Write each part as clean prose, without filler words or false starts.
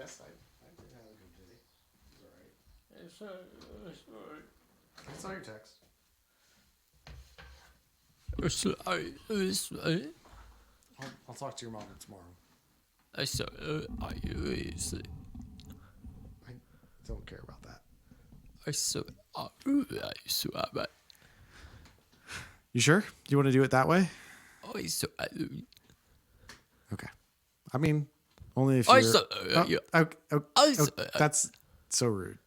Yes, I did have a good day. It's all right. I saw your text. I'll talk to your mom tomorrow. I don't care about that. You sure? You want to do it that way? Okay. I mean, only if you're... that's so rude.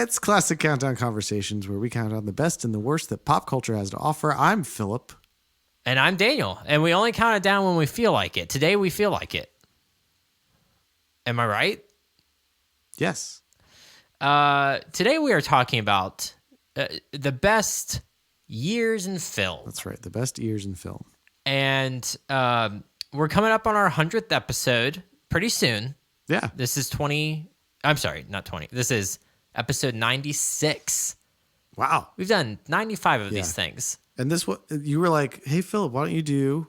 It's Classic Countdown Conversations, where we count on the best and the worst that pop culture has to offer. I'm Philip. And I'm Daniel. And we only count it down when we feel like it. Today we feel like it. Am I right? Yes. Today we are talking about the best years in film. That's right. The best years in film. And we're coming up on our 100th episode pretty soon. Yeah. This is 20. I'm sorry, not 20. This is episode 96. Wow. We've done 95 of these things. And this, what you were like, hey, Philip, why don't you do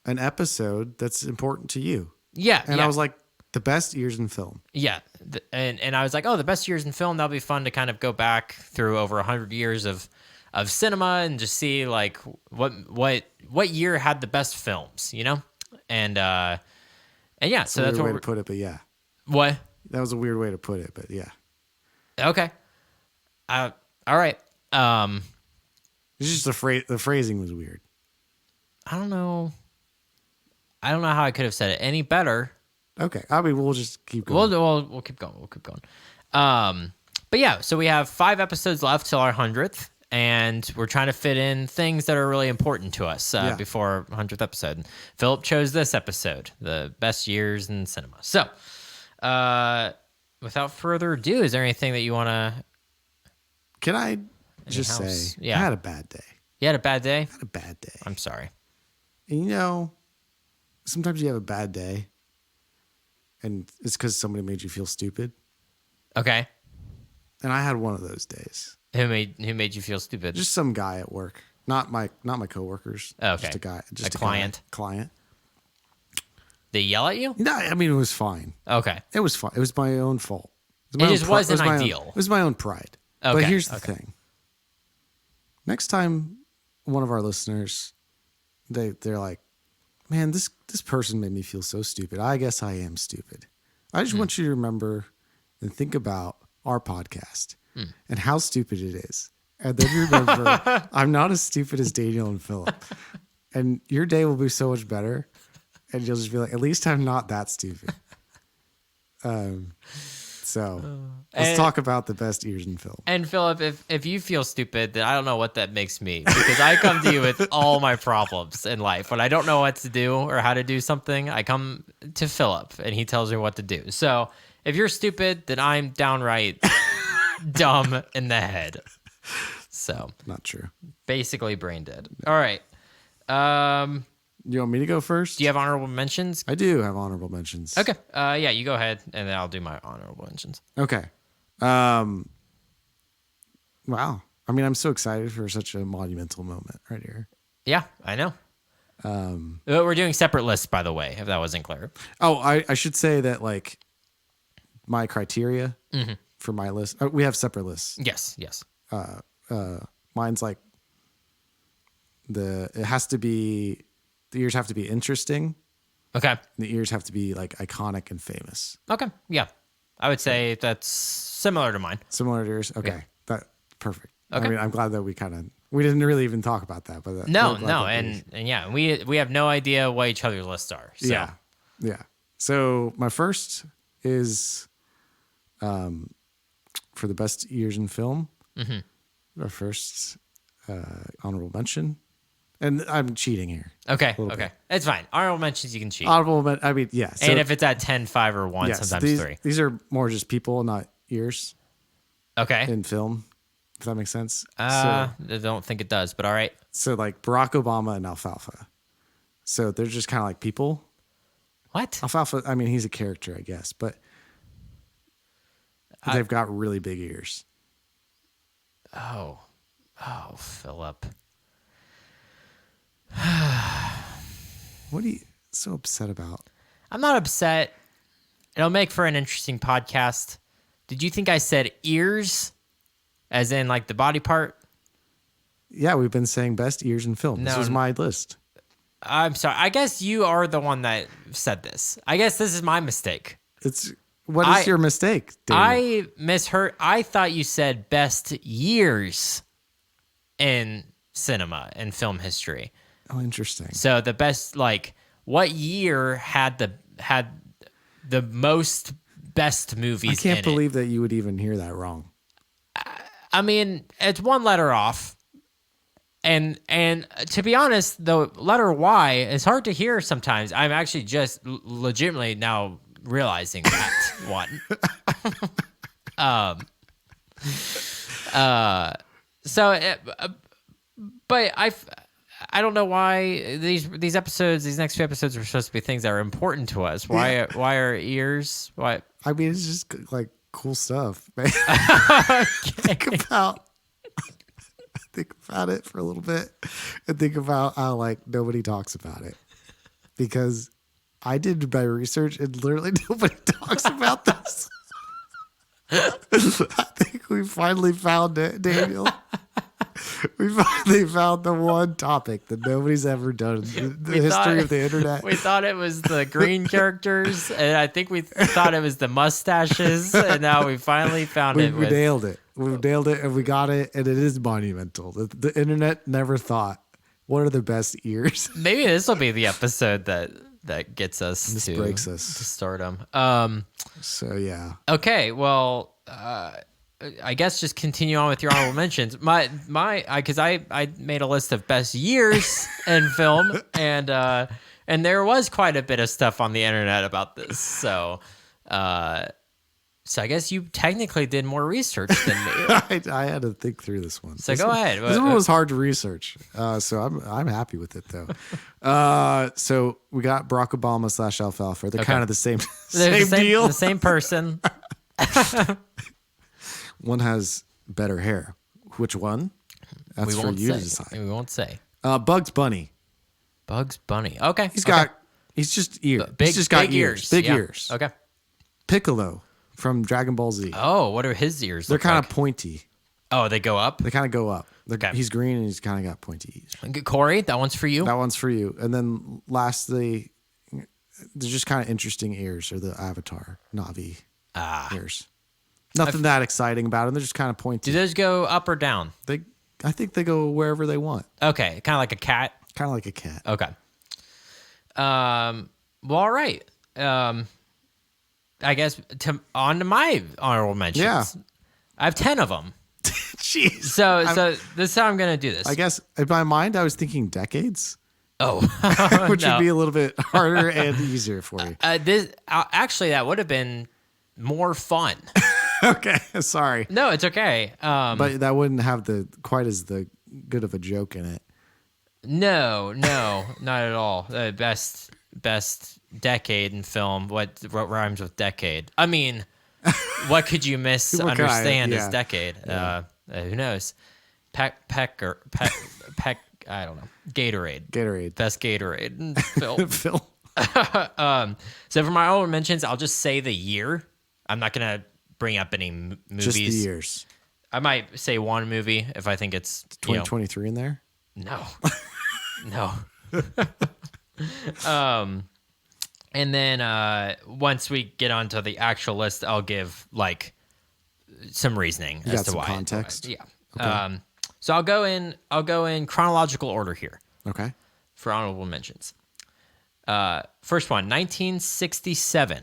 an episode that's important to you? Yeah. And I was like, the best years in film. Yeah. And I was like, oh, the best years in film, that'll be fun to kind of go back through over 100 years of cinema and just see like what year had the best films, you know? And yeah, so that's a weird way to put it, but yeah. What? That was a weird way to put it, but yeah. Okay. All right. It's just the phrasing was weird. I don't know how I could have said it any better. Okay. I mean, we'll just keep going. We'll keep going. We'll keep going. But yeah, so we have 5 episodes left till our 100th, and we're trying to fit in things that are really important to us before our 100th episode. Philip chose this episode, the best years in cinema. So, without further ado, is there anything that you want to... Can I just say, I had a bad day. You had a bad day? I had a bad day. I'm sorry. And you know, sometimes you have a bad day, and it's because somebody made you feel stupid. Okay. And I had one of those days. Who made you feel stupid? Just some guy at work. Not my coworkers. Oh, okay. Just a guy. Just a client. Client. They yell at you? No, I mean, it was fine. Okay. It was fine. It was my own fault. It just wasn't ideal. It was my own pride. Okay. But here's the thing. Next time one of our listeners, they're like, man, this person made me feel so stupid. I guess I am stupid. I just want you to remember and think about our podcast and how stupid it is. And then remember, I'm not as stupid as Daniel and Philip. And your day will be so much better. And you'll just be like, at least I'm not that stupid. So let's talk about the best years in film. And Philip, if you feel stupid, then I don't know what that makes me, because I come to you with all my problems in life. When I don't know what to do or how to do something, I come to Philip and he tells me what to do. So if you're stupid, then I'm downright dumb in the head. So not true. Basically brain dead. All right. You want me to go first? Do you have honorable mentions? I do have honorable mentions. Okay. Yeah, you go ahead, and then I'll do my honorable mentions. Okay. Wow. I mean, I'm so excited for such a monumental moment right here. Yeah, I know. We're doing separate lists, by the way, if that wasn't clear. Oh, I should say that, like, my criteria for my list, we have separate lists. Yes. Mine's like the ears have to be interesting. Okay. The ears have to be like iconic and famous. Okay. Yeah. I would say that's similar to mine. Similar to yours? Okay. Yeah. That perfect. Okay. I mean, I'm glad that we didn't really even talk about that, but no. And yeah, we have no idea what each other's lists are. So. Yeah. So my first is for the best years in film. Our first honorable mention And I'm cheating here. Okay. little Okay. It's fine. Honorable mentions, you can cheat. I mean, yeah. So, and if it's at 10, 5, or 1, yes, sometimes 3. these are more just people, not ears Okay. in film, if that makes sense. I don't think it does, but all right. So like Barack Obama and Alfalfa. So they're just kind of like people. What? Alfalfa, I mean, he's a character, I guess, but they've got really big ears. Oh, Philip. What are you so upset about? I'm not upset. It'll make for an interesting podcast. Did you think I said ears, as in like the body part? Yeah, we've been saying best ears in film. This No, was my list. I'm sorry. I guess you are the one that said this. I guess this is my mistake. What is your mistake, Daniel? I misheard. I thought you said best years in cinema and film history. Oh, interesting. So the best, like, what year had the most best movies? I can't in believe that you would even hear that wrong. I mean, it's one letter off, and to be honest, the letter Y is hard to hear sometimes. I'm actually just legitimately now realizing that one. But I don't know why these episodes, these next few episodes, are supposed to be things that are important to us. Why are ears? Why? I mean, it's just like cool stuff, man. Think about it for a little bit, and think about how like nobody talks about it, because I did my research and literally nobody talks about this. I think we finally found it, Daniel. We finally found the one topic that nobody's ever done in the history of the internet. We thought it was the green characters, and I think we thought it was the mustaches, and now we finally found it. We nailed it. We nailed it, and we got it, and it is monumental. The internet never thought, what are the best ears? Maybe this will be the episode that gets us breaks us to stardom. So yeah. Okay, well, I guess just continue on with your honorable mentions. Because I made a list of best years in film, and there was quite a bit of stuff on the internet about this. So I guess you technically did more research than me. I had to think through this one. So go ahead. This one was hard to research, so I'm happy with it though. So we got Barack Obama / Alfalfa. They're kind of the same deal. The same person. One has better hair. Which one? That's for you to decide. We won't say. Bugs Bunny. Bugs Bunny. Okay. He's just ears. He's just got big ears. Big Yeah. ears. Okay. Piccolo from Dragon Ball Z. Oh, what are his ears? They're look kind like? of pointy. Oh, they go up? They kind of go up. Okay. He's green and he's kind of got pointy ears. Corey, that one's for you. That one's for you. And then lastly, they're just kind of interesting ears, or the Avatar Navi ears. Nothing that exciting about them. They're just kind of pointy. Do those go up or down? I think they go wherever they want. Okay, kind of like a cat. Kind of like a cat. Okay. Well, all right. I guess on to my honorable mentions. Yeah. I have 10 of them. Jeez. So this is how I'm gonna do this. I guess in my mind I was thinking decades, Oh, which no. would be a little bit harder and easier for you. Actually, that would have been more fun. Okay, sorry. No, it's okay. But that wouldn't have quite as good of a joke in it. No, not at all. The best decade in film. What rhymes with decade? I mean, what could you misunderstand as decade? Yeah. Who knows? Peck. I don't know. Gatorade. Best Gatorade in film. Phil. So for my honorable mentions, I'll just say the year. I'm not gonna bring up any movies. Just the years. I might say one movie if I think it's 2023 in there. No. And then once we get onto the actual list, I'll give like some reasoning as to why. Context. Yeah. Okay. So I'll go in chronological order here Okay. for honorable mentions. First one, 1967,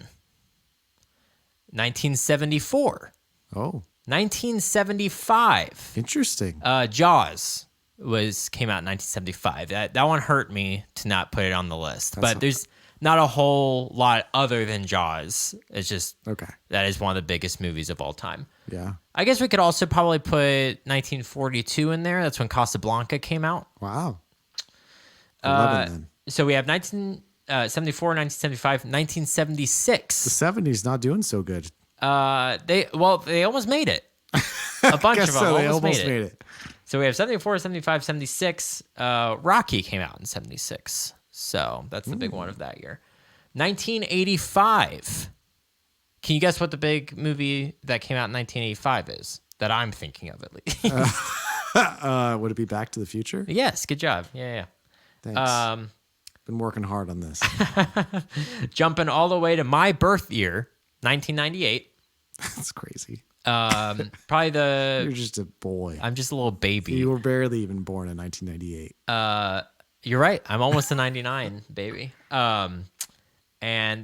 1974, Oh, 1975, interesting. Jaws, came out in 1975. That one hurt me to not put it on the list. That's But there's not a whole lot other than Jaws. It's just Okay. that is one of the biggest movies of all time. Yeah. I guess we could also probably put 1942 in there. That's when Casablanca came out. Wow. 11 then. So we have 1974, 1975, 1976. The 70s not doing so good. They almost made it. A bunch of Guess them so. They almost made it. So we have 74, 75, 76. Rocky came out in 76. So that's the big one of that year. 1985. Can you guess what the big movie that came out in 1985 is? That I'm thinking of, at least. Would it be Back to the Future? Yes, good job. Yeah. Thanks. Been working hard on this. Jumping all the way to my birth year, 1998. That's crazy. Probably You're just a boy. I'm just a little baby. You were barely even born in 1998. You're right. I'm almost a 99, baby. And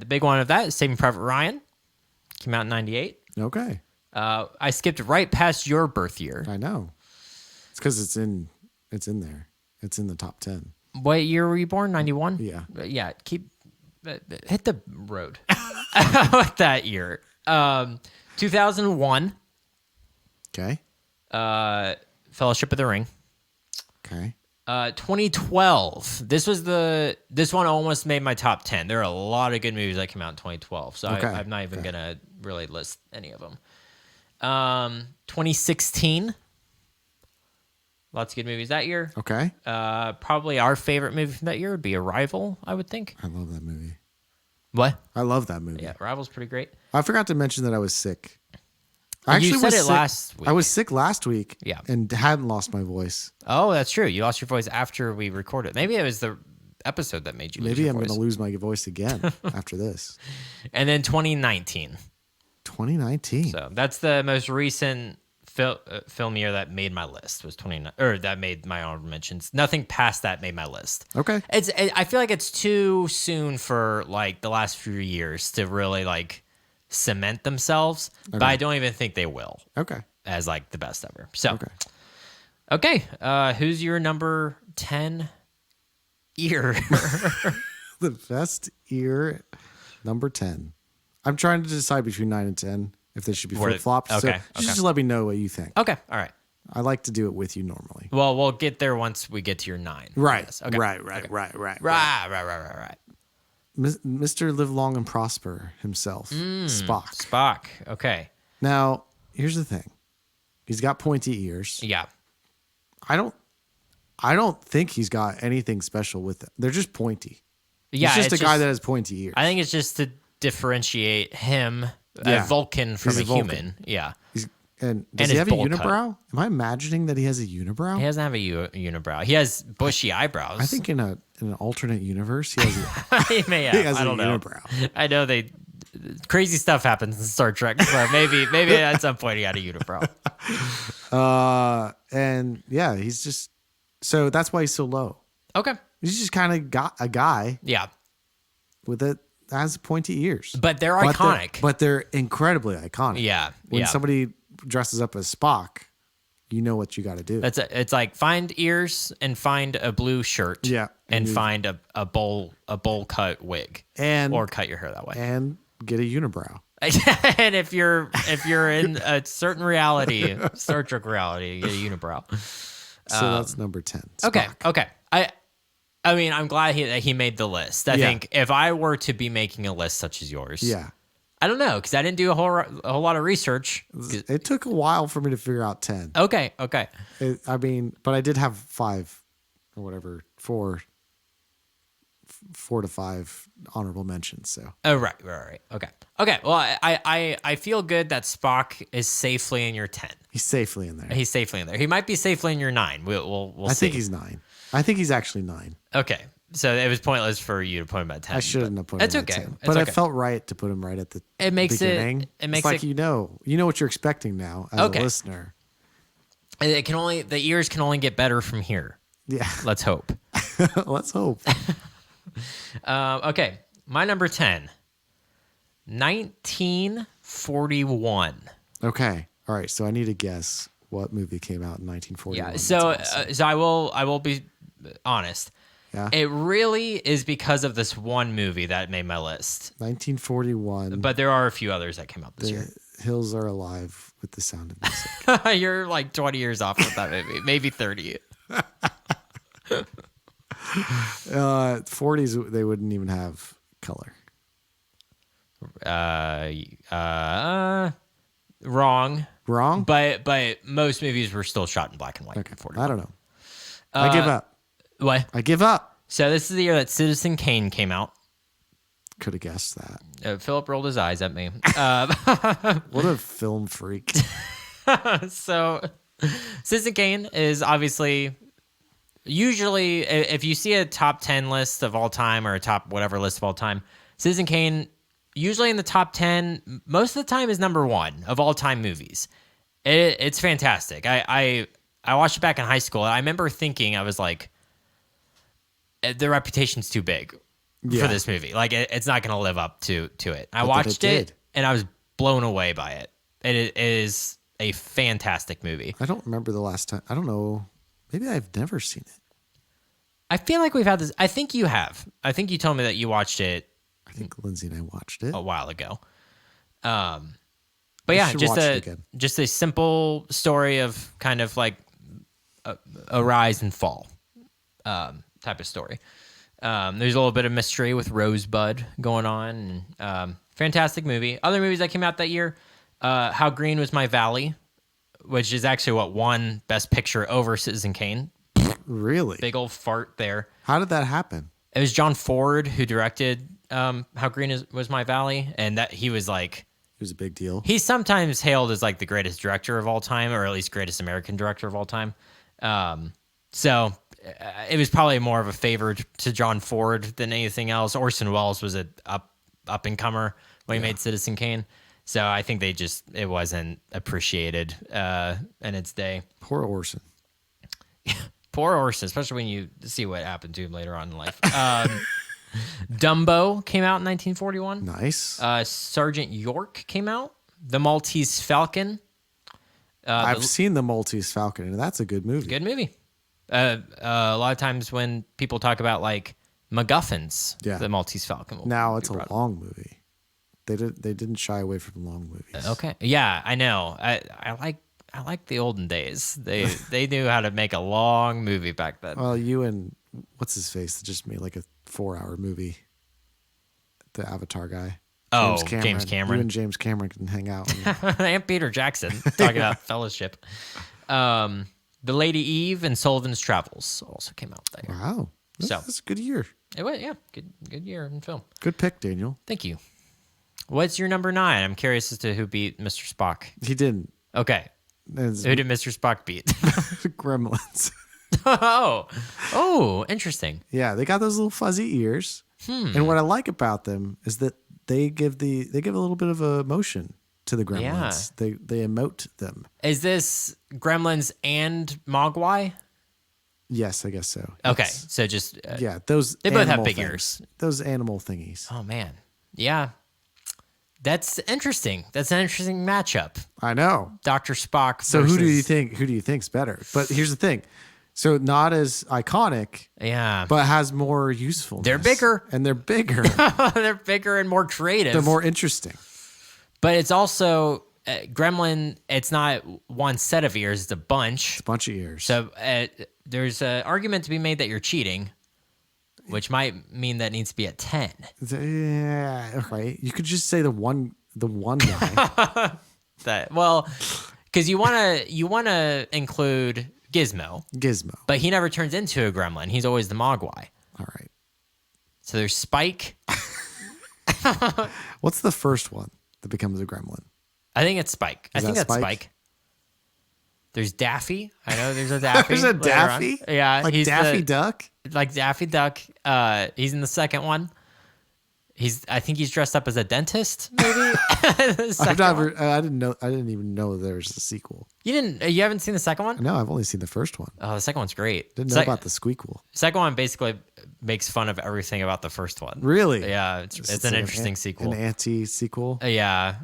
the big one of that is Saving Private Ryan. Came out in 98. Okay. I skipped right past your birth year. I know. It's because it's in there. It's in the top 10. What year were you born? 91? Yeah. Yeah. Hit the road with that year. 2001. Okay. Fellowship of the Ring. Okay. 2012. This one almost made my top 10. There are a lot of good movies that came out in 2012, so Okay. I'm not even gonna really list any of them. 2016. Lots of good movies that year. Okay. Probably our favorite movie from that year would be Arrival, I would think. I love that movie. What? I love that movie. Yeah, Arrival's pretty great. I forgot to mention that I was sick. You said was it sick. last week. I was sick last week. Yeah. And hadn't lost my voice. Oh, that's true. You lost your voice after we recorded. Maybe it was the episode that made you lose Maybe your I'm voice. going to lose my voice again after this. And then 2019. 2019. So that's the most recent film year that made my list. Was 29, or that made my honorable mentions. Nothing past that made my list. Okay. I feel like it's too soon for like the last few years to really like cement themselves, but I don't even think they will Okay. as like the best ever. So, Okay. Who's your number 10 ear? The best ear, number 10. I'm trying to decide between 9 and 10 if they should be flip flops. Okay, So just let me know what you think. Okay, all right. I like to do it with you normally. Well, we'll get there once we get to your 9. Right. Yes. Okay. Right. Right. Mr. Live Long and Prosper himself, Spock. Spock. Okay. Now, here's the thing. He's got pointy ears. Yeah. I don't think he's got anything special with it. They're just pointy. Yeah. He's just a guy that has pointy ears. I think it's just to differentiate him, Yeah. a Vulcan, from He's a a Vulcan. human. Yeah. And does And he his have a bowl cut. unibrow? Am I imagining that he has a unibrow? He doesn't have a unibrow. He has bushy eyebrows. I think in an alternate universe, he has he may have. he has I don't a know. unibrow. I know crazy stuff happens in Star Trek, so maybe at some point he had a unibrow. And yeah, he's just so that's why he's so low. Okay. He's just kind of got a guy Yeah. with it has pointy ears. But they're iconic. But they're incredibly iconic. Yeah. When yeah. somebody dresses up as Spock, you know what you got to do. It's like find ears and find a blue shirt. Yeah. And find a bowl cut wig. And or cut your hair that way. and get a unibrow. And if you're in a certain reality, Star Trek reality, you get a unibrow. So that's number 10. Okay. Spock. Okay. I mean, I'm glad that he made the list. I think if I were to be making a list such as yours, Yeah. I don't know, because I didn't do a whole lot of research. It took a while for me to figure out 10. Okay. But I did have 5 or whatever, 4 to 5 honorable mentions. So Oh, right. Okay. Well, I feel good that Spock is safely in your 10. he's safely in there. He's safely in there. He might be safely in your 9. We'll I see. think he's 9. I think he's actually 9. Okay. So it was pointless for you to put him at 10. I shouldn't have put it's him okay. at 10. It's But okay. I felt right to put him right at the It makes it- beginning. it makes it's like it- you know what you're expecting now as Okay. a listener. The ears can only get better from here. Yeah. Let's hope. Let's hope. Okay. My number 10. 1941. Okay. All right. So I need a guess what movie came out in 1941. Yeah. So, That's awesome. so I will be honest. Yeah. It really is because of this one movie that made my list. 1941. But there are a few others that came out this The year. Hills Are Alive with the Sound of Music. You're like 20 years off with that movie, maybe 30. 40s, they wouldn't even have color. Wrong. Wrong? But most movies were still shot in black and white. Okay. In 40. I don't know. I give up. What? I give up. So this is the year that Citizen Kane came out. Could have guessed that. Philip rolled his eyes at me. What a film freak. So Citizen Kane is obviously usually if you see a top 10 list of all time or a top whatever list of all time, Citizen Kane usually in the top 10 most of the time is number 1 of all time movies. It's fantastic. I watched it back in high school. I remember thinking, I was like, the reputation's too big for this movie. Like it's not going to live up to it. I watched it and I was blown away by it. It is a fantastic movie. I don't remember the last time. I don't know. Maybe I've never seen it. I feel like we've had this. I think you have. I think you told me that you watched it I think Lindsay and I watched it. a while ago. But yeah, should watch it again. just a simple story of kind of like a rise and fall type of story. There's a little bit of mystery with Rosebud going on. And, fantastic movie. Other movies that came out that year, How Green Was My Valley, which is actually what won Best Picture over Citizen Kane. Really? Big old fart there. How did that happen? It was John Ford who directed How Green Was My Valley, and that he was like, It was a big deal. he's sometimes hailed as like the greatest director of all time, or at least greatest American director of all time. So it was probably more of a favor to John Ford than anything else. Orson Welles was a up and comer when he made Citizen Kane. So I think it wasn't appreciated in its day. Poor Orson. Poor Orson, especially when you see what happened to him later on in life. Dumbo came out in 1941. Nice. Sergeant York came out. The Maltese Falcon. I've seen The Maltese Falcon, and that's a good movie. Good movie. A lot of times when people talk about like MacGuffins, the Maltese Falcon. Now it's a long movie. They didn't shy away from long movies. Okay. Yeah, I know. I like the olden days. They knew how to make a long movie back then. Well, you and what's his face just made like a 4-hour movie. The Avatar guy. James Cameron. You and James Cameron can hang out. And Peter Jackson talking about fellowship. The Lady Eve and Sullivan's Travels also came out that year. Wow. That's a good year. It was, yeah, good year in film. Good pick, Daniel. Thank you. What's your number 9? I'm curious as to who beat Mr. Spock. He didn't. Okay. Who did Mr. Spock beat? Gremlins. Oh, interesting. Yeah, they got those little fuzzy ears. And what I like about them is that they give a little bit of emotion to the gremlins. Yeah. They emote them. Is this Gremlins and Mogwai? Yes, I guess so. Okay, so just those they both have big things. ears. Those animal thingies. Oh man, yeah, that's interesting. That's an interesting matchup. I know, Dr. Spock. So who do you think's better? But here's the thing. So not as iconic, but has more usefulness. They're bigger. And they're bigger. They're bigger and more creative. They're more interesting. But it's also Gremlin. It's not one set of ears; it's a bunch. It's a bunch of ears. So there's an argument to be made that you're cheating, which might mean that needs to be at 10. Yeah, right. You could just say the one guy. Because you wanna include Gizmo, but he never turns into a gremlin. He's always the Mogwai. All right. So there's Spike. What's the first one that becomes a gremlin? I think it's Spike. I think that's Spike. There's Daffy. I know there's a Daffy. There's a Daffy? On. Yeah. Like Daffy Duck? Like Daffy Duck. He's in the second one. I think he's dressed up as a dentist, maybe. I didn't even know there was a sequel. You haven't seen the second one? No, I've only seen the first one. Oh, the second one's great. Didn't know about the squeakquel. Second one basically makes fun of everything about the first one. Really? Yeah, it's an interesting sequel. An anti-sequel? Yeah.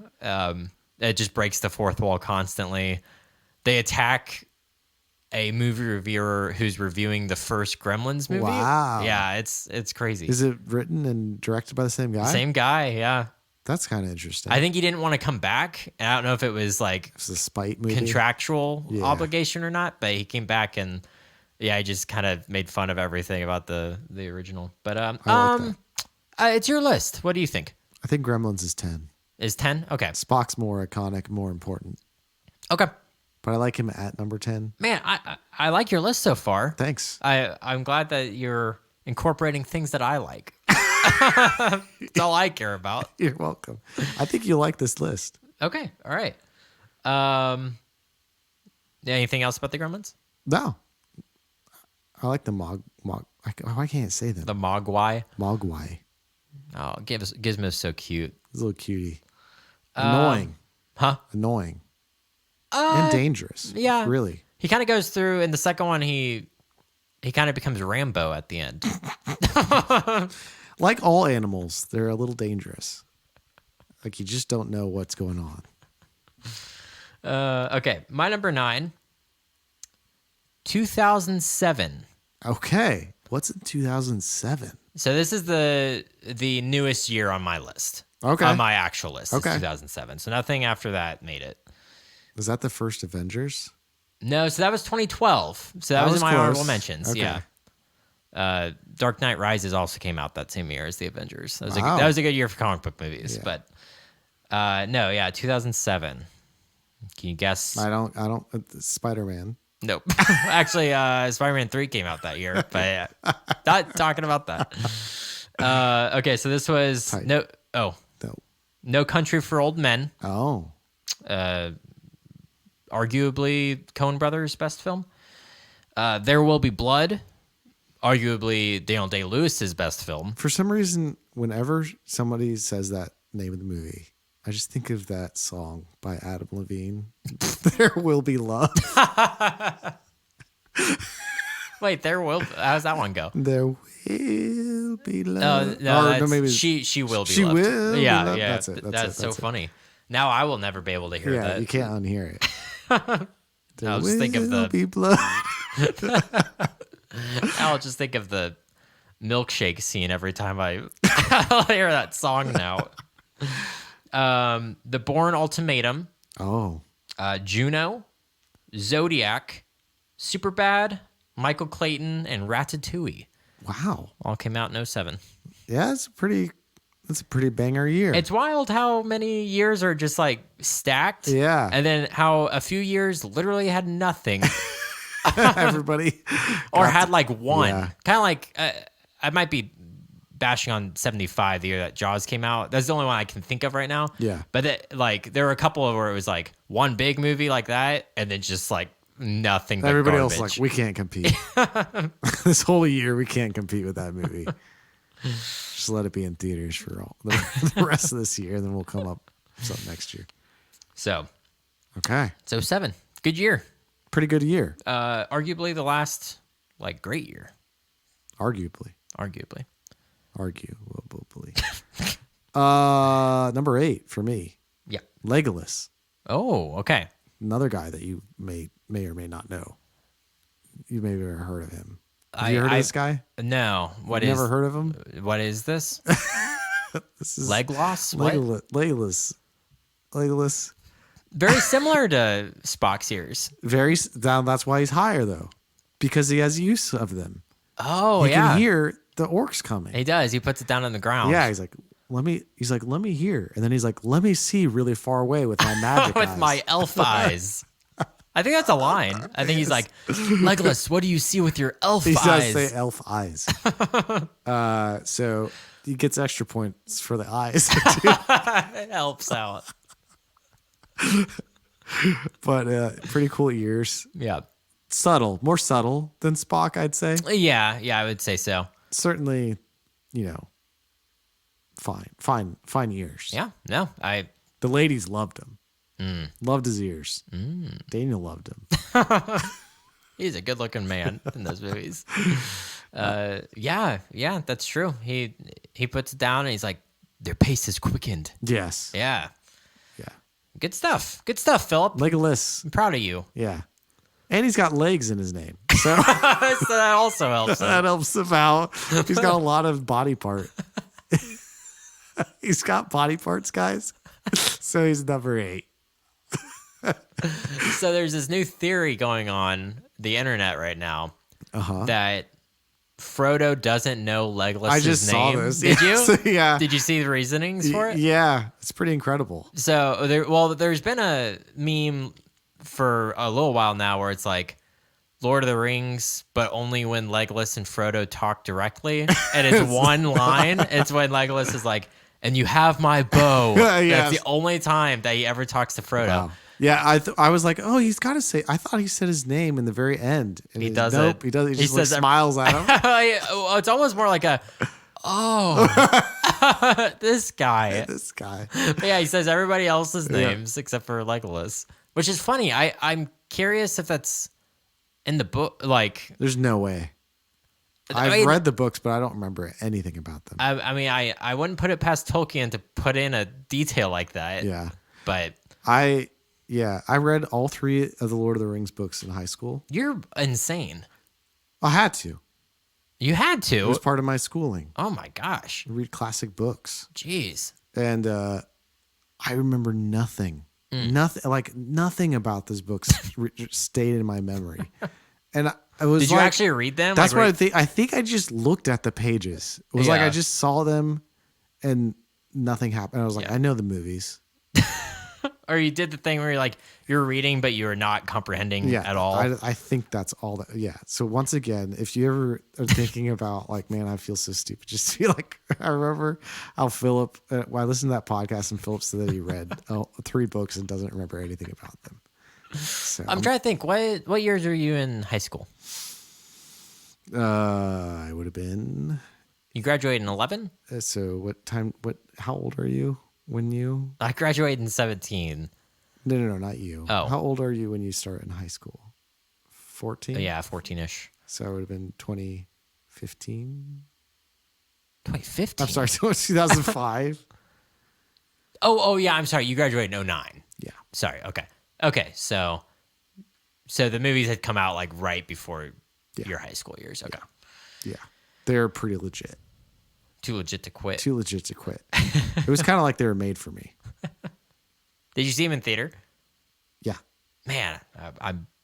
It just breaks the fourth wall constantly. they attack a movie reviewer who's reviewing the first Gremlins movie. Wow. Yeah, it's crazy. Is it written and directed by the same guy? Same guy, yeah. That's kind of interesting. I think he didn't want to come back. And I don't know if it was like It's a spite movie. contractual Yeah. obligation or not, but he came back and he just kind of made fun of everything about the original. But I like it's your list. What do you think? I think Gremlins is 10. Is 10? Okay. Spock's more iconic, more important. Okay. But I like him at number 10. Man, I like your list so far. Thanks. I'm glad that you're incorporating things that I like. That's all I care about. You're welcome. I think you'll like this list. Okay. All right. Anything else about the Gremlins? No. I like the I can't say them. The Mogwai. Mogwai. Oh, Gizmo's so cute. He's a little cutie. Annoying. Huh? Annoying. And dangerous. Yeah. Really. He kind of goes through in the second one. He kind of becomes Rambo at the end. Like all animals, they're a little dangerous. Like you just don't know what's going on. Okay, my number 9. 2007. Okay. What's in 2007? So this is the newest year on my list. Okay. On my actual list. Okay. Is 2007. So nothing after that made it. Was that the first Avengers? No, so that was 2012. So that was in my close. honorable mentions. Okay. Yeah. Dark Knight Rises also came out that same year as the Avengers. That was, Wow. that was a good year for comic book movies. Yeah. But no, yeah, 2007. Can you guess? I don't. Spider-Man. Nope. Actually, Spider-Man 3 came out that year, but not talking about that. Okay, so this was Tight. No Country for Old Men. Oh. Arguably Coen Brothers' best film. There Will Be Blood. Arguably Daniel Day-Lewis's best film. For some reason, whenever somebody says that name of the movie, I just think of that song by Adam Levine. There Will Be Love. Wait, how's that one go? There will be No, love. that's, maybe she will be She loved. will be Yeah, loved. yeah. That's it, That's so that's it. funny. Now I will never be able to hear yeah, that. you can't unhear it. There I'll just think of will the- be blood. I'll just think of the milkshake scene every time I hear that song now. The Bourne Ultimatum, Oh, Juno, Zodiac, Superbad, Michael Clayton, and Ratatouille wow. all came out in 07. Yeah, it's a pretty banger year. It's wild how many years are just like stacked. Yeah. And then how a few years literally had nothing Everybody. or had like one. Yeah. Kind of like, I might be bashing on 75, the year that Jaws came out. That's the only one I can think of right now. Yeah. But there were a couple where it was like one big movie like that and then just like nothing but Everybody garbage. else like, we can't compete. This whole year, we can't compete with that movie. Just let it be in theaters for all the rest of this year, and then we'll come up with something next year. So Okay. 7. Good year. Pretty good year, Arguably the last like great year. arguably. Arguably. Arguably. Number 8 for me, Yeah. Legolas. Oh, okay. Another guy that you may or may not know. You may have never heard of him. Have you heard of this guy? No. Never heard of him? What is this? This is Legolas? What? Legolas. Very similar to Spock's ears. That's why he's higher though, because he has use of them. Oh, He yeah. can hear the orcs coming. He does. He puts it down on the ground. Yeah, he's like, let me hear, and then he's like, let me see really far away with my magic With eyes. my elf eyes. I think that's a line. I think he's like, Legolas, what do you see with your elf He eyes? does say elf eyes. So he gets extra points for the eyes, It helps out. but pretty cool ears. Yeah. More subtle than Spock, I'd say. Yeah, I would say so. Certainly, fine ears. Yeah, no, The ladies loved him. Loved his ears. Daniel loved him. he's a good looking man in those movies. Yeah, that's true. He puts it down and he's like, their pace is quickened. Yes. Yeah. Yeah. Good stuff. Good stuff, Philip. Legolas. I'm proud of you. Yeah. And he's got legs in his name. So So that also helps. that helps him out. He's got a lot of body part. He's got body parts, guys. So he's number 8. So there's this new theory going on the internet right now that Frodo doesn't know Legolas' I just name. saw this. Did you? So, yeah. Did you see the reasonings for it? Yeah. It's pretty incredible. So there's been a meme for a little while now where it's like Lord of the Rings, but only when Legolas and Frodo talk directly, and it's one line. It's when Legolas is like, "And you have my bow." Yes. That's the only time that he ever talks to Frodo. Wow. Yeah, I was like, oh, he's got to say. I thought he said his name in the very end. And He he's- doesn't. Nope, he doesn't. He just says smiles at him. It's almost more like a, this guy. This guy. But yeah, he says everybody else's names except for Legolas, which is funny. I'm curious if that's in the book. Like, There's no way. I've read the books, but I don't remember anything about them. I mean, I wouldn't put it past Tolkien to put in a detail like that. Yeah. But I read all 3 of the Lord of the Rings books in high school. you're insane. I had to. You had It to. was part of my schooling. Oh my gosh. Read classic books. Jeez. And I remember nothing. Nothing about those books stayed in my memory. And I was Did you like, actually read them? That's Like, what I think. I think I just looked at the pages. It was like Yeah. I just saw them and nothing happened. I was like, I know the movies. Or you did the thing where you're reading, but you're not comprehending at all. I think that's all that. Yeah. So once again, if you ever are thinking about like, man, I feel so stupid, just feel like I remember how Philip. I listened to that podcast and Philip said that he read 3 books and doesn't remember anything about them. So I'm trying to think. What years were you in high school? I would have been. You graduated in 11? So what time? How old are you when you? I graduated in 17. No, not you. Oh. How old are you when you start in high school? 14? Yeah, 14-ish. So it would have been 2015. 2015? I'm sorry, 2005. Oh, yeah, I'm sorry. You graduated in 09. Yeah. Sorry, okay. So the movies had come out like right before your high school years. Okay. Yeah. They're pretty legit. Too legit to quit. Too legit to quit. It was kind of like they were made for me. Did you see them in theater? Yeah. Man,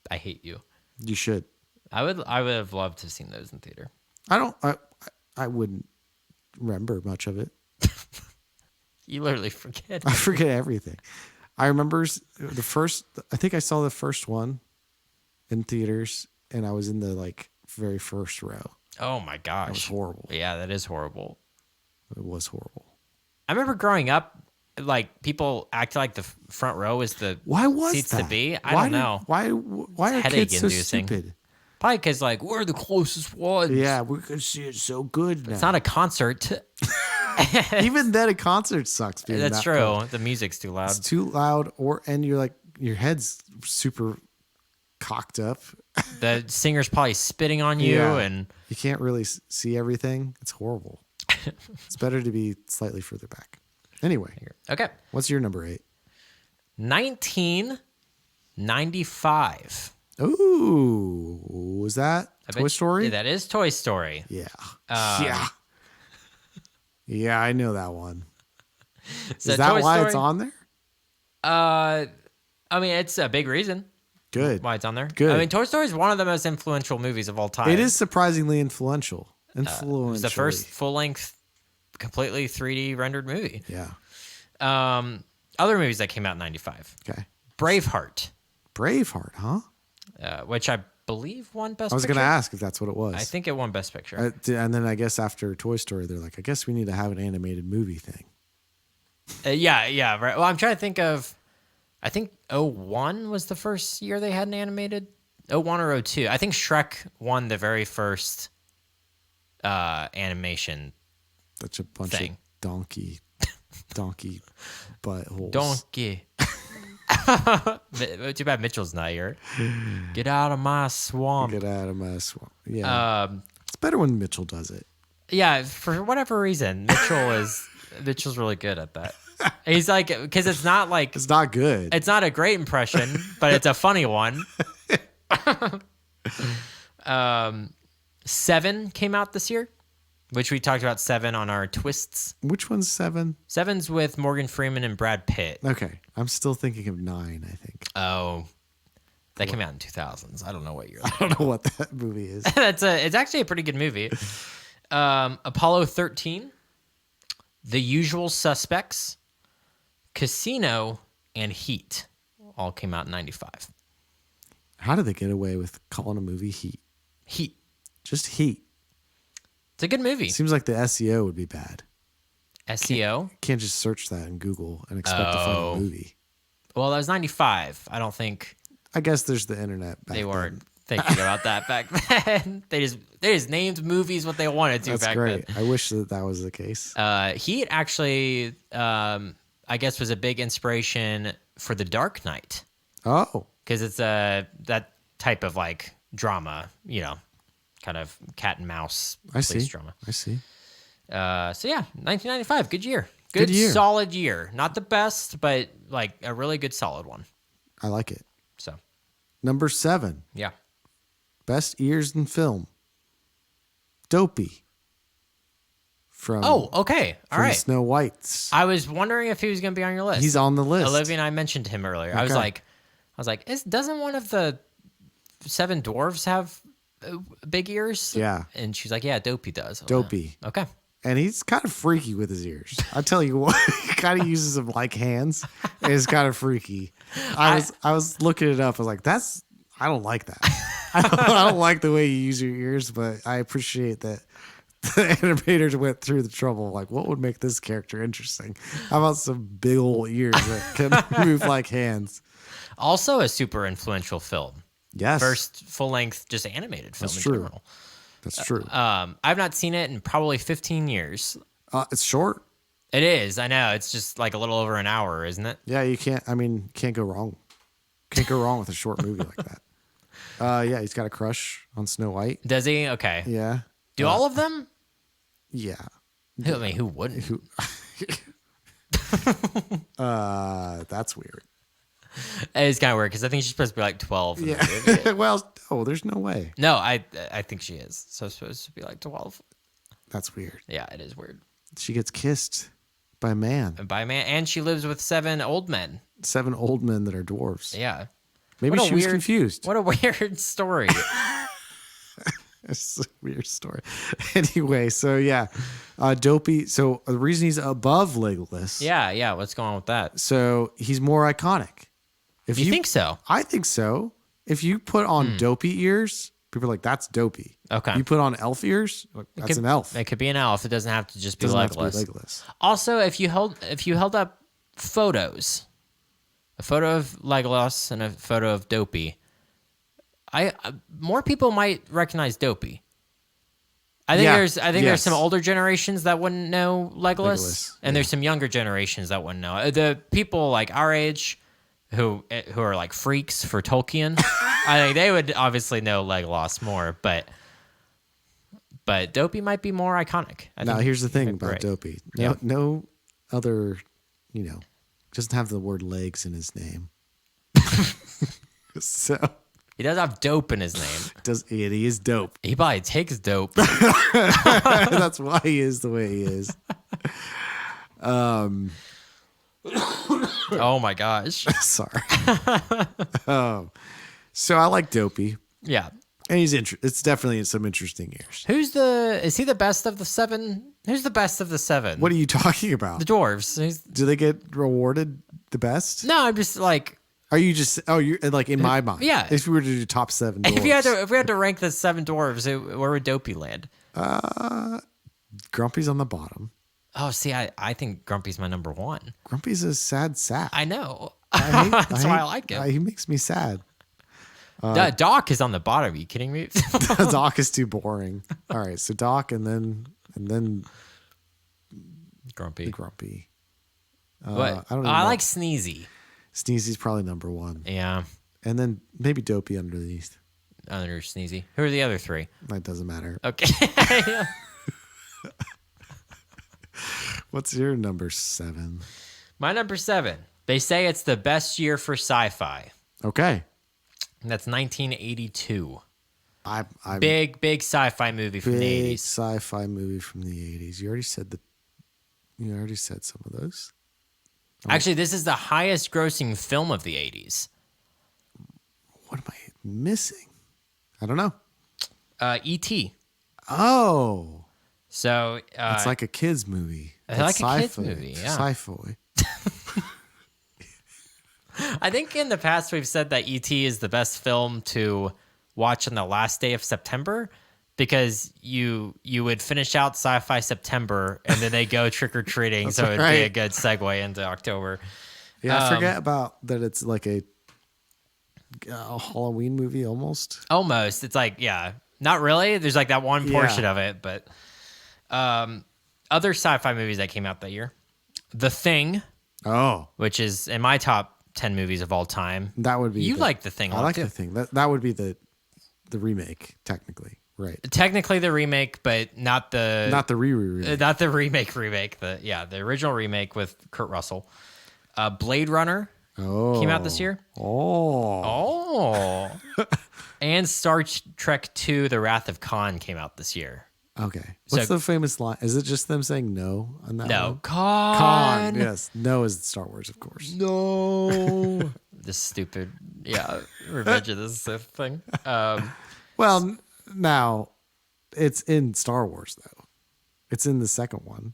I hate you. You should. I would have loved to have seen those in theater. I wouldn't remember much of it. You literally forget. I forget everything. I remember I think I saw the first one in theaters and I was in the like very first row. Oh my gosh. It was horrible. Yeah, that is horrible. It was horrible. I remember growing up, like people acted like the front row was the Why was seats that? to be. I don't know. Why are kids so headache-inducing. stupid? Probably because like we're the closest ones. Yeah, we can see it so good now. It's not a concert. Even then, a concert sucks. Being That's that true. close. The music's too loud. It's too loud, and you're like your head's super cocked up. The singer's probably spitting on you, Yeah. and You can't really see everything. It's horrible. It's better to be slightly further back. Anyway, okay. what's your number 8? 1995. Ooh, was that Toy Story? That is Toy Story. Yeah. Yeah. Yeah, I know that one. So Is that Toy why Story- it's on there? I mean, it's a big reason Good. why it's on there. Good. I mean, Toy Story is one of the most influential movies of all time. It is surprisingly influential. It was the first full-length, completely 3D rendered movie. Yeah. Other movies that came out in 95. Okay. Braveheart, Braveheart, huh? which I believe won Best I was Picture. going to ask if that's what it was. I think it won Best Picture. And then I guess after Toy Story, they're like, I guess we need to have an animated movie thing. Yeah, right. Well, I'm trying to think of, I think 01 was the first year they had an animated. 01 or 02. I think Shrek won the very first animation. Such a bunch Thing. of donkey buttholes. Donkey. Too bad Mitchell's not here. Get out of my swamp. Get out of my swamp. Yeah. It's better when Mitchell does it. Yeah, for whatever reason, Mitchell is Mitchell's really good at that. He's like, because it's not like It's not good. it's not a great impression, but it's a funny one. Seven came out this year, which we talked about Seven on our twists. Which one's 7? Seven's with Morgan Freeman and Brad Pitt. Okay. I'm still thinking of 9, I think. Oh, that came out in 2000s. I don't know what year. I don't know what that movie is. It's actually a pretty good movie. Apollo 13, The Usual Suspects, Casino, and Heat all came out in 95. How did they get away with calling a movie Heat? Heat. Just Heat. It's a good movie. Seems like the SEO would be bad. SEO? Can't just search that in Google and expect to find a movie. Well, that was 95. I don't think I guess there's the internet back they then. weren't thinking about that back then. They just named movies what they wanted to That's back great. then. I wish that was the case. Heat actually, I guess, was a big inspiration for The Dark Knight. Oh. Because it's that type of like drama, kind of cat and mouse police drama. I see. So yeah, 1995, good year. Good year. Solid year. Not the best, but like a really good solid one. I like it. So Number 7. yeah. Best ears in film. Dopey. From Okay. All from right. Snow White's. I was wondering if he was going to be on your list. He's on the list. Olivia and I mentioned him earlier. I was like, doesn't one of the 7 dwarves have big ears? Yeah. And she's like, yeah, Dopey does. Dopey. Okay. And he's kind of freaky with his ears. I'll tell you what, he kind of uses them like hands. And it's kind of freaky. I was looking it up. I was like, I don't like that. I don't like the way you use your ears, but I appreciate that the animators went through the trouble. Like, what would make this character interesting? How about some big old ears that can move like hands? Also a super influential film. Yes. First full-length, just animated film That's in true. general. That's true. I've not seen it in probably 15 years. It's short. It is. I know. It's just like a little over an hour, isn't it? Yeah, can't go wrong. Can't go wrong with a short movie like that. Yeah, he's got a crush on Snow White. Does he? Okay. Yeah. Do all of them? Yeah. I mean, who wouldn't? That's weird. It's kind of weird because I think she's supposed to be like 12. in the movie. Yeah. Well, there's no way. No, I think she is. So it's supposed to be like 12. That's weird. Yeah, it is weird. She gets kissed by a man. And by man, and she lives with 7 old men. 7 old men that are dwarves. Yeah. Maybe What a she was weird- confused. What a weird story. It's a weird story. Anyway, so yeah, Dopey. So the reason he's above Legolas. yeah. What's going on with that? So he's more iconic. If You think so? I think so. If you put on Dopey ears, people are like, "That's Dopey." Okay. You put on elf ears, like, that's an elf. It could be an elf. It doesn't have to just be Doesn't have to be Legolas. Legolas. Also, if you held up photos, a photo of Legolas and a photo of Dopey, more people might recognize Dopey. I think there's yes. some older generations that wouldn't know Legolas, Legolas, and there's some younger generations that wouldn't know. The people like our age who are like freaks for Tolkien, I think they would obviously know Legolas more, but Dopey might be more iconic. Now, here's the thing about right. Dopey. Yeah. No other, doesn't have the word legs in his name. So He does have dope in his name. he is dope. He probably takes dope. That's why he is the way he is. Oh my gosh. Sorry. So I like Dopey, Yeah. and it's definitely some interesting years. Is he the best of the 7? Who's the best of the 7? What are you talking about? The dwarves. Do they get rewarded the best? No, I'm just like, Are you just? Oh, you're like in my mind. Yeah. If we were to do top 7 dwarves, if we had to rank the 7 dwarves, where would Dopey land? Grumpy's on the bottom. Oh, see, I think Grumpy's my number 1. Grumpy's a sad sap. I know. I hate- That's I why hate- I like him. He makes me sad. Doc is on the bottom. Are you kidding me? Doc is too boring. All right, so Doc and then Grumpy. Grumpy. What? I don't. I like Sneezy. Sneezy's probably number 1, Yeah, and then maybe Dopey underneath. under Sneezy. Who are the other 3? That doesn't matter. Okay. What's your number 7? My number 7. They say it's the best year for sci-fi. Okay. And that's 1982. I'm Big sci-fi movie from the big 80s. sci-fi movie from the 80s. You already said some of those. Actually, this is the highest grossing film of the 80s. What am I missing? I don't know. E.T. Oh, So it's like a kids movie. It's like a kids movie, yeah. Sci-fi. I think in the past we've said that E.T. is the best film to watch on the last day of September because you would finish out Sci-Fi September and then they go trick-or-treating, so it'd be a good segue into October. Yeah, I forget about that. It's like a Halloween movie almost. Almost. It's like, yeah, not really. There's like that one portion of it, but other sci-fi movies that came out that year. The Thing, which is in my top 10 movies of all time. That would be. You like The Thing. I like The Thing. That would be the remake, technically. Right. Technically the remake, but not the remake. Not the remake. The original remake with Kurt Russell. Blade Runner came out this year. And Star Trek II: The Wrath of Khan came out this year. Okay. What's the famous line? Is it just them saying no on that one? Khan. Yes. No is Star Wars, of course. No. This stupid, Revenge of the Sith thing. Well, now it's in Star Wars though. It's in the second one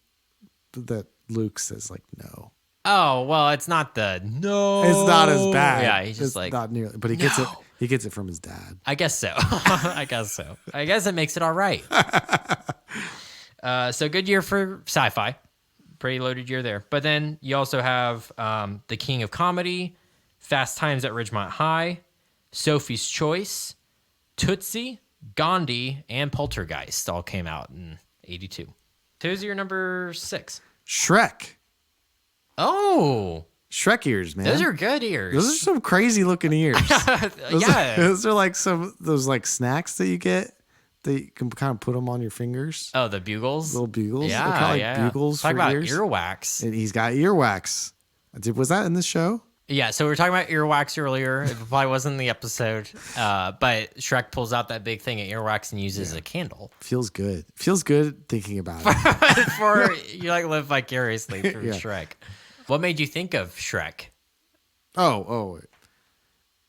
that Luke says like no. Oh well, it's not the no. It's not as bad. Yeah, he's just it's like not nearly, but he gets it. He gets it from his dad. I guess so. I guess it makes it all right. So good year for sci-fi. Pretty loaded year there. But then you also have The King of Comedy, Fast Times at Ridgemont High, Sophie's Choice, Tootsie, Gandhi, and Poltergeist all came out in 82. Who's your number 6? Shrek. Oh. Shrek ears, man. Those are good ears. Those are some crazy looking ears. Those are like those like snacks that you get that you can kind of put them on your fingers. Oh, the bugles? Little bugles. Yeah, They're kind of like bugles Talk for about ears. earwax. And he's got earwax. Was that in this show? Yeah, so we were talking about earwax earlier. It probably wasn't in the episode. But Shrek pulls out that big thing of earwax and uses a candle. Feels good. Feels good thinking about it. For you like live vicariously through Shrek. What made you think of Shrek? Oh.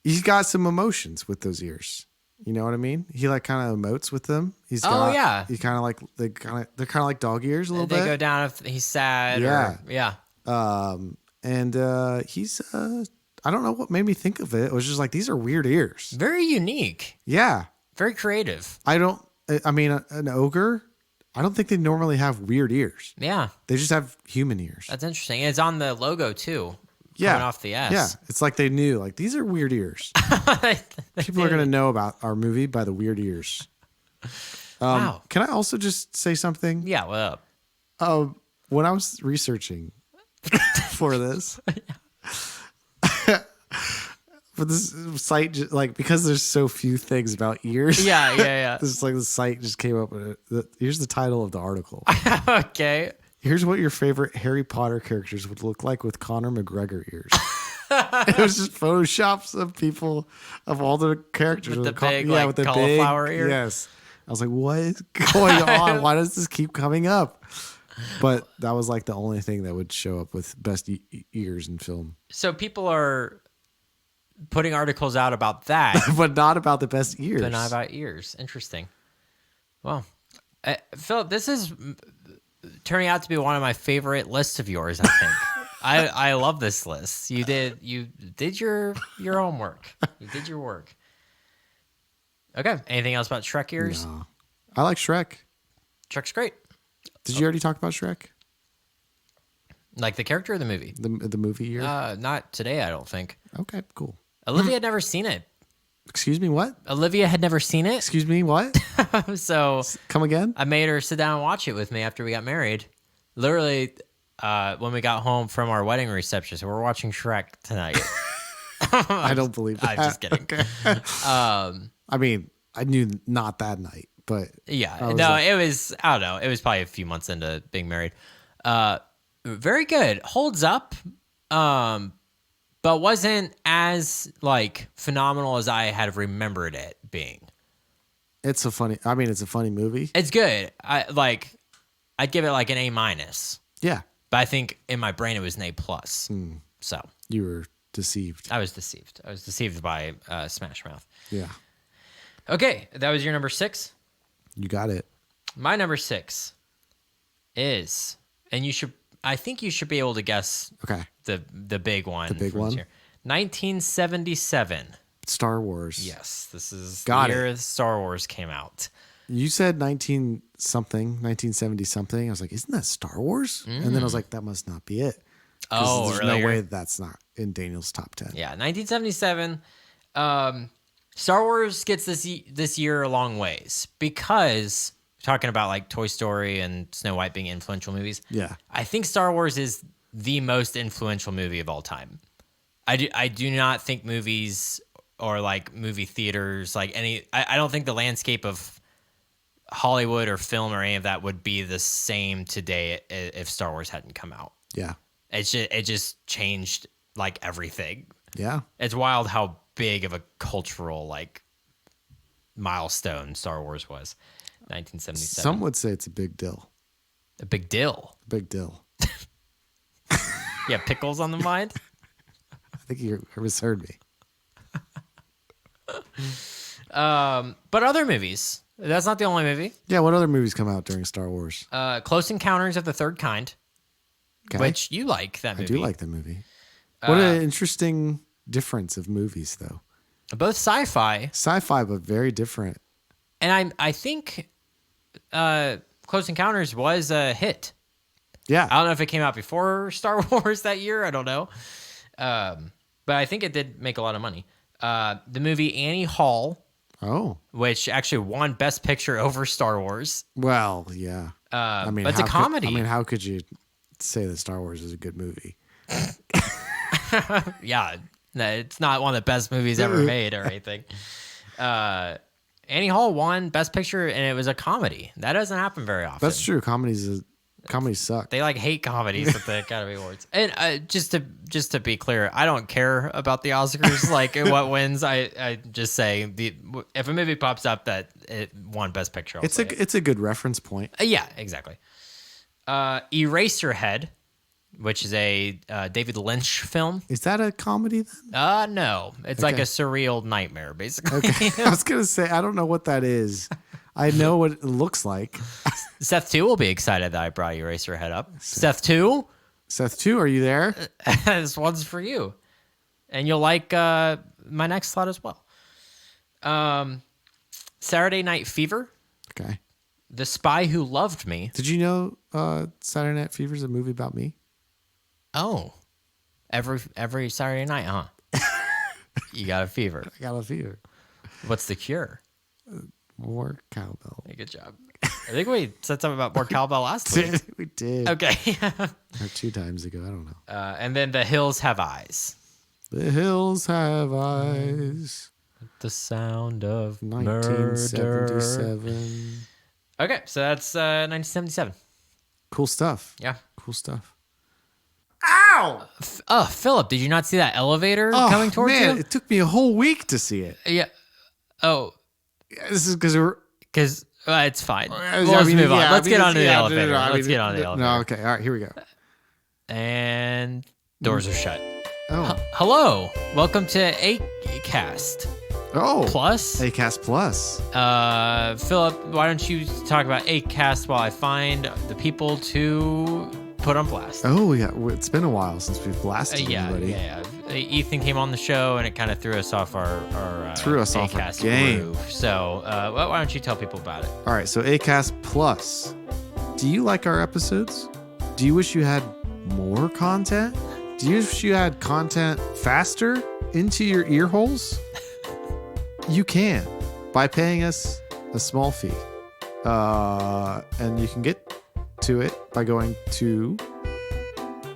He's got some emotions with those ears. You know what I mean? He like kind of emotes with them. He kind of like they're kind of like dog ears a little bit. They go down if he's sad. Yeah. And he's I don't know what made me think of it. It was just like these are weird ears. Very unique. Yeah. Very creative. I mean an ogre, I don't think they normally have weird ears. Yeah. They just have human ears. That's interesting. And it's on the logo too. Yeah. Coming off the S. Yeah. It's like they knew, like, these are weird ears. People are going to know about our movie by the weird ears. Wow. Can I also just say something? Yeah, what up? When I was researching for this, for this site, like, because there's so few things about ears. Yeah. This is like the site just came up with it. Here's the title of the article. Okay. Here's what your favorite Harry Potter characters would look like with Conor McGregor ears. It was just photoshops of people, of all the characters. With the big, with the cauliflower ear? Yes. I was like, what is going on? Why does this keep coming up? But that was like the only thing that would show up with best ears in film. So people are putting articles out about that. But not about the best ears. But not about ears. Interesting. Well, Philip, this is turning out to be one of my favorite lists of yours, I think. I love this list. You did your homework. You did your work. Okay. Anything else about Shrek ears? No. I like Shrek. Shrek's great. Did you already talk about Shrek? Like the character or the movie? The movie ear? Not today, I don't think. Okay, cool. Olivia had never seen it. Excuse me, what? Olivia had never seen it. Excuse me, what? So come again? I made her sit down and watch it with me after we got married. Literally, when we got home from our wedding reception, so we're watching Shrek tonight. I don't believe that. I'm just kidding. Okay. I mean, I knew not that night, but yeah, no, it was, I don't know. It was probably a few months into being married. Very good. Holds up. But wasn't as like phenomenal as I had remembered it being. It's a funny movie. It's good. I'd give it like an A-, Yeah. but I think in my brain it was an A+. So You were deceived. I was deceived. I was deceived by Smash Mouth. Yeah. Okay, that was your number 6. You got it. My number 6 is, and I think you should be able to guess. Okay. The big one. The big from this one? year. 1977. Star Wars. Yes, this is Got the year it. Star Wars came out. You said 1970 something. I was like, isn't that Star Wars? And then I was like, that must not be it. Oh, there's earlier? no way that's not in Daniel's top 10. Yeah, 1977. Star Wars gets this year a long ways because talking about like Toy Story and Snow White being influential movies. Yeah. I think Star Wars is the most influential movie of all time. I do not think movies or like movie theaters, like I don't think the landscape of Hollywood or film or any of that would be the same today if Star Wars hadn't come out. Yeah. It just changed like everything. Yeah. It's wild how big of a cultural like milestone Star Wars was. 1977. Some would say it's a big deal. A big deal. Big deal. Yeah, pickles on the mind. I think you misheard me. But other movies. That's not the only movie. Yeah. What other movies come out during Star Wars? Close Encounters of the Third Kind, Okay. which you like that I movie. do like that movie. What an interesting difference of movies, though. Both sci-fi, Sci-fi, but very different. and I think Close Encounters was a hit. Yeah. I don't know if it came out before Star Wars that year. I don't know. But I think it did make a lot of money. The movie Annie Hall, Oh. which actually won Best Picture over Star Wars. Well, yeah. But it's a comedy. How could you say that Star Wars is a good movie? Yeah, no, it's not one of the best movies ever made or anything. Annie Hall won Best Picture, and it was a comedy. That doesn't happen very often. That's true. Comedies suck. They like hate comedies at the Academy Awards. And just to be clear, I don't care about the Oscars, like what wins. I just say if a movie pops up that it won Best Picture, It's a good reference point. yeah, exactly. Eraserhead, which is a David Lynch film. Is that a comedy then? No, it's like Okay. a surreal nightmare, basically. Okay. I was gonna say I don't know what that is. I know what it looks like. Seth 2 will be excited that I brought Eraserhead up. Seth 2, Seth 2, are you there? this one's for you. And you'll like my next slot as well. Saturday Night Fever, Okay. The Spy Who Loved Me. Did you know Saturday Night Fever is a movie about me? Oh, every Saturday night, huh? You got a fever. I got a fever. What's the cure? More cowbell. Hey, good job. I think we said something about more cowbell last week. We did. Okay. Or 2 times ago. I don't know. And then The Hills Have Eyes. The hills have eyes. The sound of murder. 1977. Okay, so that's 1977. Cool stuff. Yeah. Cool stuff. Oh, Philip, did you not see that elevator Oh, coming towards man, you? it took me a whole week to see it. Yeah. Oh, This is because we're. because it's fine. Let's move on. Let's get onto the elevator. Let's get onto the elevator. No, okay. All right, here we go. And doors are shut. Oh. Hello. Welcome to Acast Oh. Plus. Acast Plus. Philip, why don't you talk about Acast while I find the people to put on blast? Oh, yeah. It's been a while since we've blasted anybody. Yeah. Ethan came on the show and it kind of threw us off our Acast game. groove. So why don't you tell people about it? All right. So Acast Plus. Do you like our episodes? Do you wish you had more content? Do you wish you had content faster into your ear holes? You can by paying us a small fee. And you can get to it by going to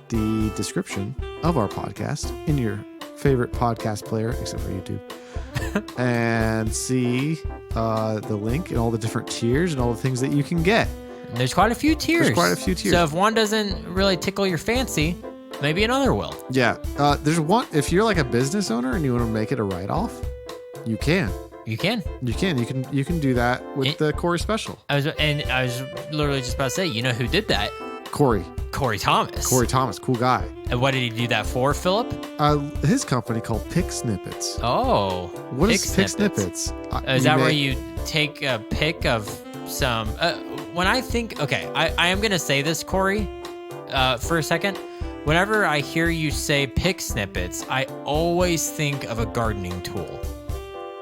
the description of our podcast in your favorite podcast player, except for YouTube, and see the link and all the different tiers and all the things that you can get. And there's quite a few tiers. There's quite a few tiers. So if one doesn't really tickle your fancy, maybe another will. Yeah. There's one. If you're like a business owner and you want to make it a write-off, you can. You can. You can do that with the Corey special. I was literally just about to say, you know who did that? Corey Thomas. Corey Thomas, cool guy. And what did he do that for, Philip? His company called Pick Snippets. Oh. What is Pick Snippets? Is that where you take a pic of some... when I think... Okay, I am going to say this, Corey, for a second. Whenever I hear you say Pick Snippets, I always think of a gardening tool.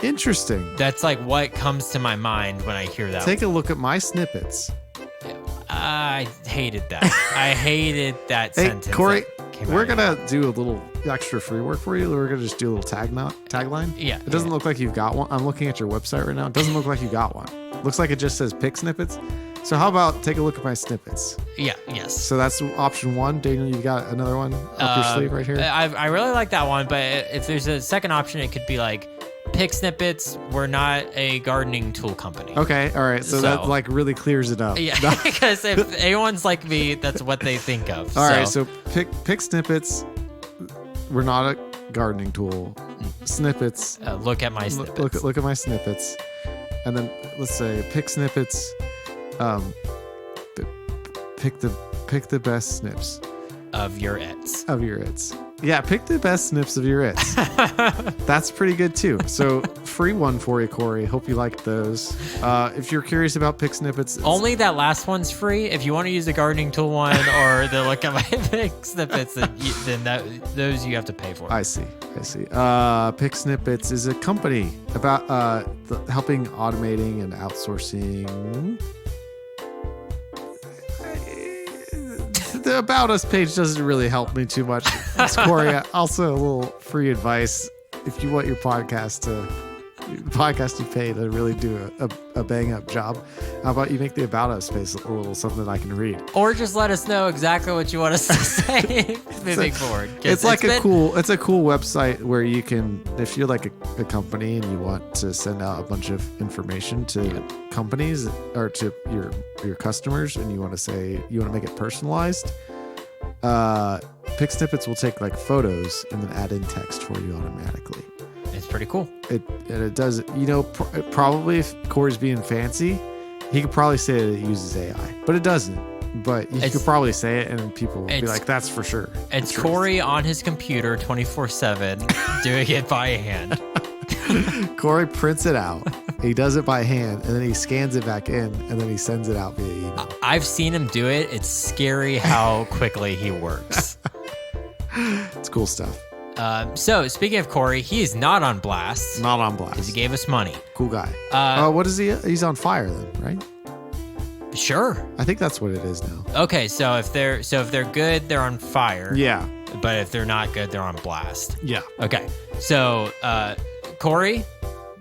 Interesting. That's like what comes to my mind when I hear that. Take a look at my snippets. I hated that. I hated that Hey, sentence. Corey, that we're going to do a little extra free work for you. We're going to just do a little tagline. Yeah. It doesn't look like you've got one. I'm looking at your website right now. It doesn't look like you got one. Looks like it just says Pick Snippets. So how about take a look at my snippets? Yeah, yes. So that's option one. Daniel, you got another one up your sleeve right here? I really like that one, but if there's a second option, it could be like, Pick Snippets, we're not a gardening tool company. Okay, all right. So that like really clears it up. Yeah, because if anyone's like me, that's what they think of. All right, so pick Snippets. We're not a gardening tool. Snippets. Look at my snippets. Look at my snippets. And then let's say Pick Snippets. Pick the best snips of your its. Yeah, pick the best snips of your its. That's pretty good too. So free one for you, Corey. Hope you like those. If you're curious about Pick Snippets, only that last one's free. If you want to use the gardening tool one or the look at my Pick Snippets, then those you have to pay for. I see. Pick Snippets is a company about helping automating and outsourcing. The About Us page doesn't really help me too much. It's Corey. Also, a little free advice. If you want your podcast you pay to really do a bang up job, how about you make the About Us page a little something I can read? Or just let us know exactly what you want us to say moving forward. It's like a cool website where you can, if you're like a company and you want to send out a bunch of information to companies or to your customers, and you want to make it personalized, Pick Snippets will take like photos and then add in text for you automatically. It's pretty cool. It does, probably if Corey's being fancy, he could probably say that it uses AI, but it doesn't. But you could probably say it and people will be like, that's for sure. It's Corey on his computer 24/7 doing it by hand. Corey prints it out. He does it by hand and then he scans it back in and then he sends it out via email. I've seen him do it. It's scary how quickly he works. It's cool stuff. So speaking of Corey, he is not on blast. Not on blast. Because he gave us money. Cool guy. What is he? He's on fire then, right? Sure. I think that's what it is now. Okay, so if they're good, they're on fire. Yeah. But if they're not good, they're on blast. Yeah. Okay. So Corey,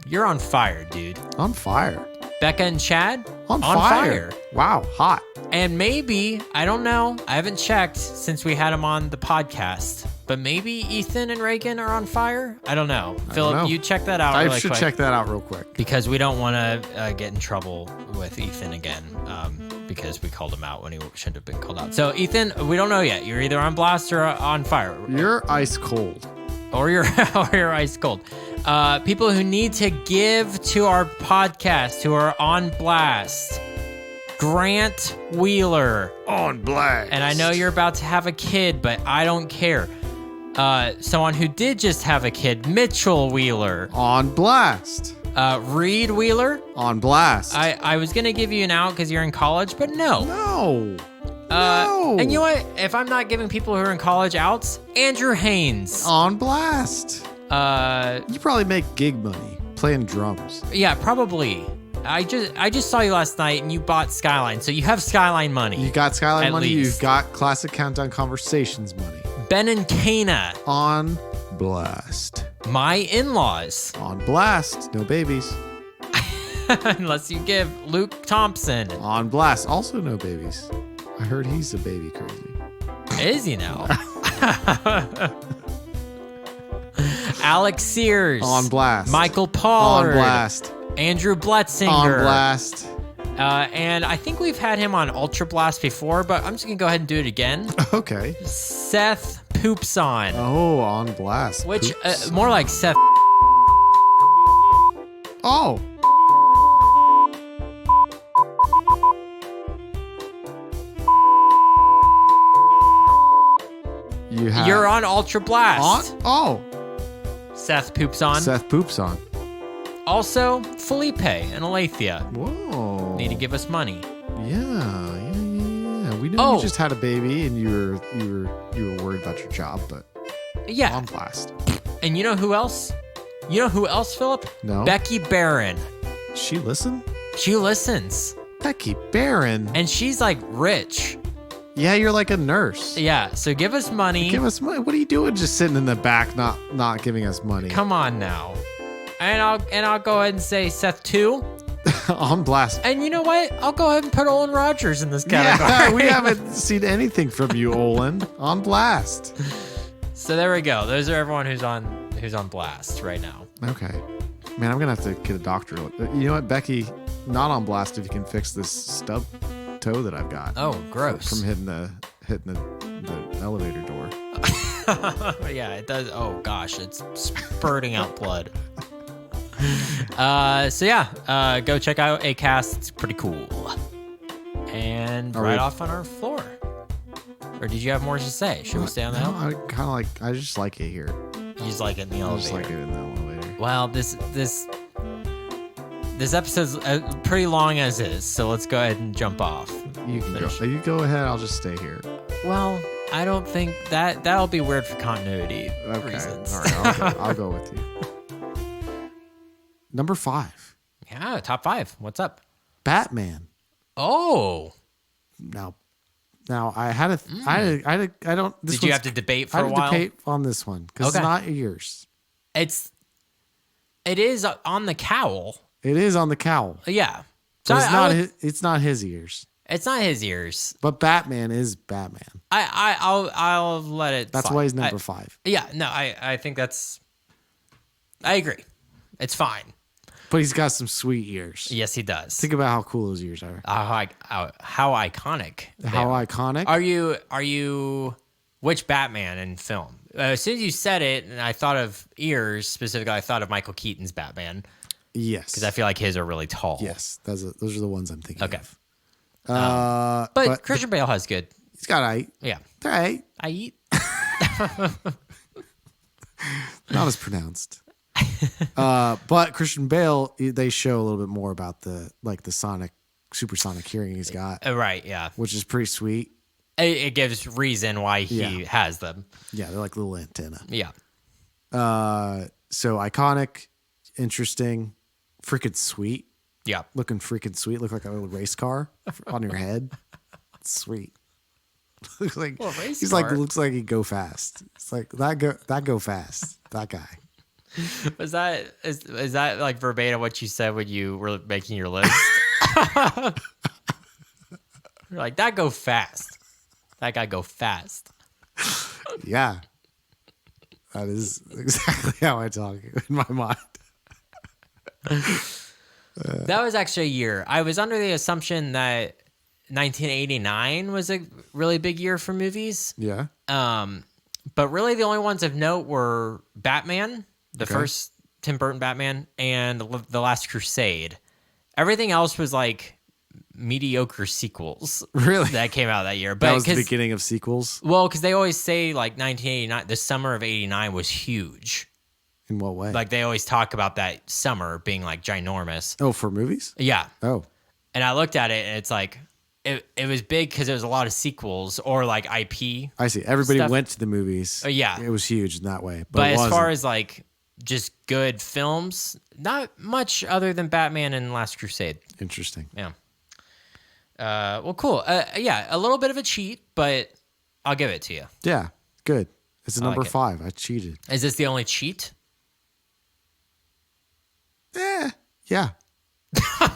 you're on fire, dude. On fire. Becca and Chad? On fire. Wow, hot. And maybe, I don't know, I haven't checked since we had them on the podcast, but maybe Ethan and Reagan are on fire? I don't know. Philip, you check that out I should check that out real quick. Because we don't want to get in trouble with Ethan again, because we called him out when he shouldn't have been called out. So Ethan, we don't know yet. You're either on blast or on fire. You're ice cold. Or you're ice cold. People who need to give to our podcast, who are on blast. Grant Wheeler. On blast. And I know you're about to have a kid, but I don't care. Someone who did just have a kid, Mitchell Wheeler. On blast. Reed Wheeler. On blast. I was going to give you an out because you're in college, but no. No. And you know what? If I'm not giving people who are in college outs, Andrew Haynes. On blast. You probably make gig money playing drums. Yeah, probably. I just saw you last night and you bought Skyline, so you have Skyline money. You got Skyline money. Least. You've got Classic Countdown Conversations money. Ben and Kana. On blast. My in-laws. On blast. No babies. Unless you give Luke Thompson. On blast. Also no babies. I heard he's a baby crazy. Is he now? Alex Sears. On blast. Michael Pollard. On blast. Andrew Bletzinger. On blast. And I think we've had him on Ultra Blast before, but I'm just going to go ahead and do it again. Okay. Seth Poopson. Oh, on blast. Which, Poops. more like Seth. Oh. You're on Ultra Blast. Oh. Seth Poopson. Seth Poopson. Also, Felipe and Alethea. Whoa. Need to give us money. Yeah. We know you just had a baby and you were worried about your job, but Yeah. on blast. And you know who else? You know who else, Philip? No. Becky Barron. She listen? She listens. Becky Barron. And she's like rich. Yeah, you're like a nurse. Yeah, so give us money. Give us money. What are you doing just sitting in the back not giving us money? Come on now. And I'll go ahead and say Seth 2. On blast. And you know what? I'll go ahead and put Olin Rogers in this category. Yeah, we haven't seen anything from you, Olin. On blast. So there we go. Those are everyone who's on blast right now. Okay. Man, I'm gonna have to get a doctor. You know what, Becky? Not on blast if you can fix this stub toe that I've got. Oh, gross. From hitting the elevator door. Yeah, it does. Oh gosh, it's spurting out blood. So yeah, go check out Acast. It's pretty cool. And off on our floor. Or did you have more to say? Should we stay on the hill? I kind of like. I just like it here. You just like it in the I elevator. just like it in the elevator. Well, this episode's pretty long as is, so let's go ahead and jump off. You can go. You go ahead. I'll just stay here. Well, I don't think that'll be weird for continuity reasons. All right. I'll go with you. Number 5. Yeah, top 5. What's up? Batman. Oh. Now I had a. I don't. Did you have to debate for a while? I had to debate on this one because it's not yours. It is on the cowl. It is on the cowl. Yeah. So it's not his ears. It's not his ears. But Batman is Batman. I'll let it. That's slide. why he's number 5. Yeah. No. I think that's. I agree. It's fine. But he's got some sweet ears. Yes, he does. Think about how cool those ears are. How iconic. How iconic. Are you which Batman in film? As soon as you said it, and I thought of ears specifically, I thought of Michael Keaton's Batman. Yes. Because I feel like his are really tall. Yes. Those are the ones I'm thinking of. But Christian Bale has good. He's got 8. Yeah. They're 8. I eat. Not as pronounced. But Christian Bale, they show a little bit more about the supersonic hearing he's got. Right, yeah. Which is pretty sweet. It gives reason why he has them. Yeah, they're like little antenna. Yeah. So iconic, interesting, freaking sweet. Yeah. Looking freaking sweet. Look like a little race car on your head. Sweet. Looks like he's like looks like he'd go fast. It's like that go fast. That guy. Is that like verbatim what you said when you were making your list? You're like, that go fast. That guy go fast. Yeah. That is exactly how I talk in my mind. That was actually a year. I was under the assumption that 1989 was a really big year for movies. Yeah. But really the only ones of note were Batman, the first Tim Burton Batman, and The Last Crusade. Everything else was like mediocre sequels. Really? That came out that year. But that was the beginning of sequels? Well, because they always say like 1989, the summer of 89 was huge. In what way? Like they always talk about that summer being like ginormous. Oh, for movies? Yeah. Oh. And I looked at it and it's like, it was big because there was a lot of sequels or like IP. I see. Everybody stuff. went to the movies. Yeah. It was huge in that way. But as far as like just good films, not much other than Batman and Last Crusade. Interesting. Yeah. Well, cool. Yeah, a little bit of a cheat, but I'll give it to you. Yeah, good. It's a number like it. 5. I cheated. Is this the only cheat? Yeah.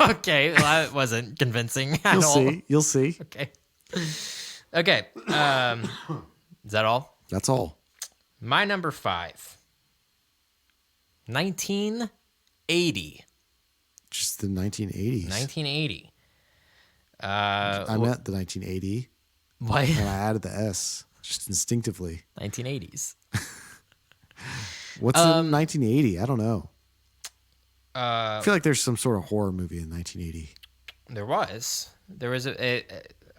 Okay, well, that wasn't convincing at all. You'll see. Okay. Okay. Is that all? That's all. My number 5. 1980. Just the 1980s. 1980. I meant the 1980, What? and I added the S just instinctively. 1980s. What's in 1980? I don't know. Uh, I feel like there's some sort of horror movie in 1980. There was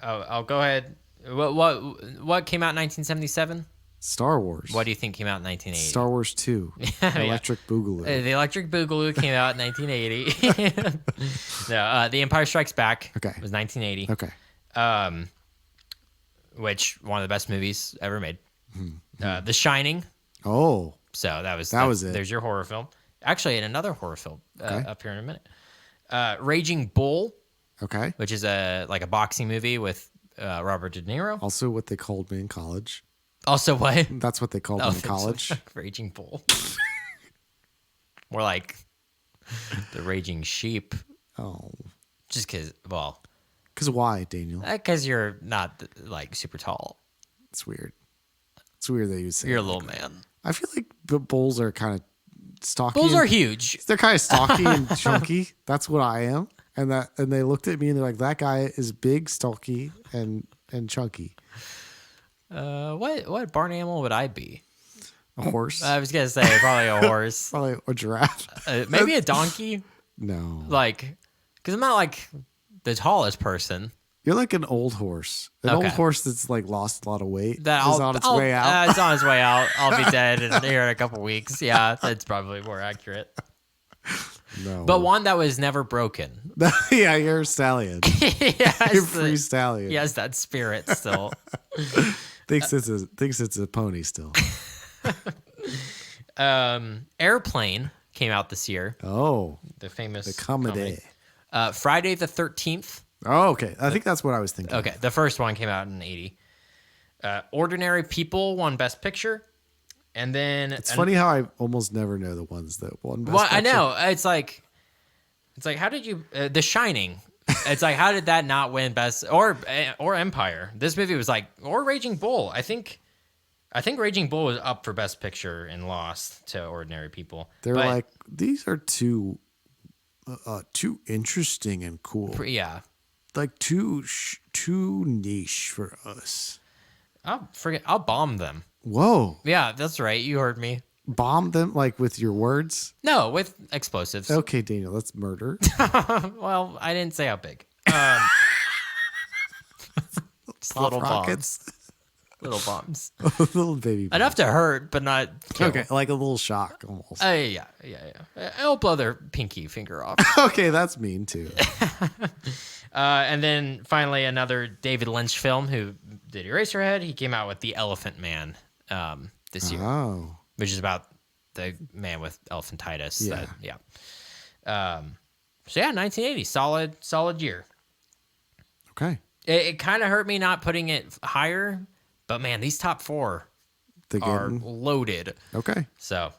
I'll go ahead. What came out in 1977? Star Wars. What do you think came out in 1980? Star Wars 2. Electric Boogaloo. The Electric Boogaloo came out in 1980. No, The Empire Strikes Back was 1980. Okay. Which one of the best movies ever made. The Shining. Oh. So that was it. There's your horror film. Actually, in another horror film up here in a minute. Raging Bull. Okay. Which is a boxing movie with Robert De Niro. Also what they called me in college. Also what? That's what they called me in college. Raging Bull. More like the Raging Sheep. Oh. Just because, well. Because why, Daniel? Because you're not super tall. It's weird. It's weird that you say you're a little man. I feel like bulls are kind of stocky. Bulls are huge. They're kind of stocky and chunky. That's what I am. And they looked at me and they're like, that guy is big, stocky, and chunky. What barn animal would I be? A horse? I was gonna say probably a horse. Probably a giraffe. Maybe a donkey. No. Because I'm not the tallest person. You're like an old horse. An old horse that's lost a lot of weight. That is on its way out. It's on its way out. I'll be dead here in a couple weeks. Yeah, that's probably more accurate. No. But one that was never broken. Yeah, you're a stallion. You're free stallion. He has that spirit still. Thinks it's a pony still. Airplane came out this year. Oh. The famous comedy. Friday the 13th. Oh, okay. I think that's what I was thinking. Okay, the first one came out in 80. Ordinary People won Best Picture. And then it's funny how I almost never know the ones that won Best Picture. I know. It's like how did you The Shining? It's like how did that not win Best or Empire? This movie was or Raging Bull. I think Raging Bull was up for Best Picture and lost to Ordinary People. They're these are too interesting and cool. Yeah. Too niche for us. I'll bomb them. Whoa. Yeah, that's right. You heard me. Bomb them with your words? No, with explosives. Okay, Daniel, that's murder. Well, I didn't say how big. Just little rockets. Bombs. Little bombs. Little baby bombs. Enough to hurt, but not kill. Okay, like a little shock almost. Yeah. I'll blow their pinky finger off. Okay, that's mean too. And then finally another David Lynch film who did Eraserhead. He came out with The Elephant Man this year. Oh. Which is about the man with elephantitis. Yeah. So yeah, 1980, solid year. Okay. It kind of hurt me not putting it higher, but man, these top four are loaded. Okay. So,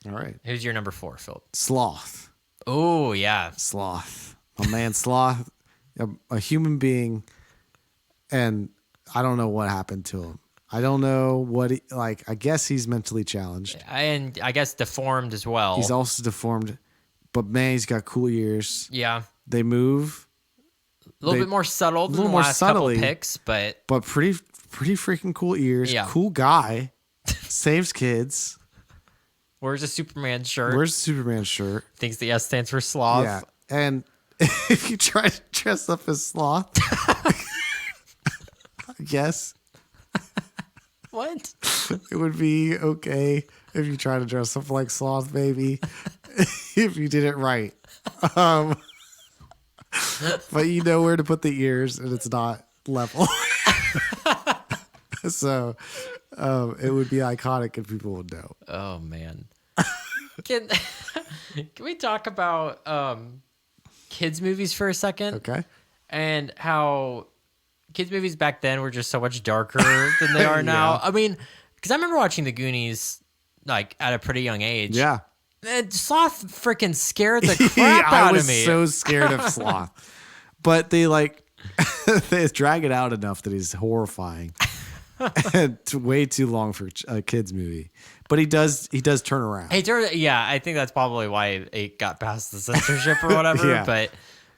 all right. Who's your number 4, Phil? Sloth. Oh yeah, Sloth. A man, Sloth, a human being, and I don't know what happened to him. I don't know what I guess he's mentally challenged, and I guess deformed as well. He's also deformed, but man, he's got cool ears. Yeah, they move. A little bit more subtle than the last couple picks, but pretty freaking cool ears. Yeah. Cool guy. Saves kids. Wears a Superman shirt. Thinks the S stands for sloth. Yeah. And if you try to dress up as Sloth, I guess. What? It would be okay if you try to dress up like Sloth, baby. If you did it right. But you know where to put the ears and it's not level. So it would be iconic and people would know. Oh man. Can we talk about kids movies for a second? Okay. And how kids movies back then were just so much darker than they are now. Yeah. I mean, because I remember watching the Goonies at a pretty young age. Yeah. And Sloth freaking scared the crap out of me. I was so scared of Sloth. But they they drag it out enough that he's horrifying. And way too long for a kids movie. But he does turn around. I think that's probably why it got past the censorship or whatever. Yeah.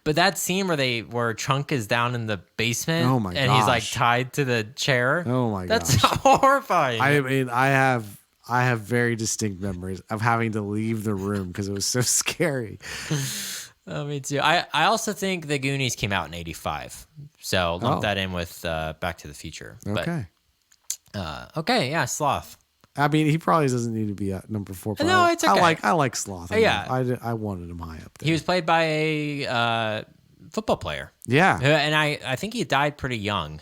But But that scene where Chunk is down in the basement, Oh my and he's like gosh. tied to the chair. Oh my That's gosh. horrifying. I mean, I have very distinct memories of having to leave the room because it was so scary. Oh, me too. I also think the Goonies came out in '85, so lump Oh. that in with Back to the Future. Okay. But, okay, yeah, Sloth. I mean, he probably doesn't need to be at number 4. But No, it's okay. I like Sloth. I Yeah. I wanted him high up there. He was played by a football player. Yeah. And I think he died pretty young.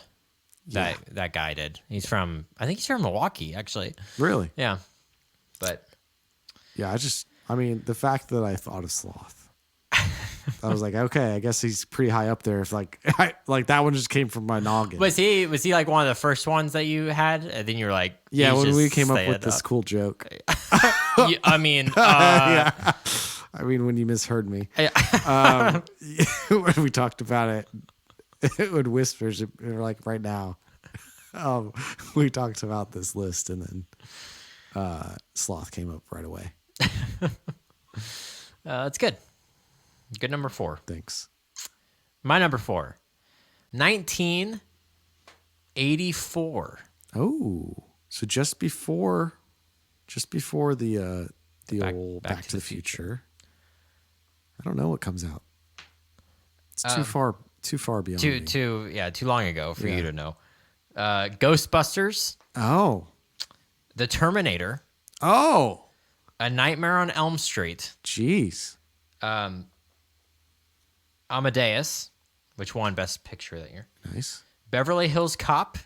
That guy did. I think he's from Milwaukee, actually. Really? Yeah. But Yeah. I mean, the fact that I thought of Sloth, I was like, okay, I guess he's pretty high up there. If like that one just came from my noggin. was he like one of the first ones that you had? And then you were like, Yeah, he's when just we came up with staying this cool joke. I mean, Yeah. I mean, when you misheard me. When we talked about it with whispers, like right now, we talked about this list, and then Sloth came up right away. that's good. Good number 4. Thanks. My number 4, 1984. Oh, so just before the old Back to the Future. I don't know what comes out. It's too far beyond me. Too long ago for you to know. Ghostbusters, Oh. The Terminator, Oh. A Nightmare on Elm Street, Jeez. Amadeus, which won Best Picture that year, Nice. Beverly Hills Cop,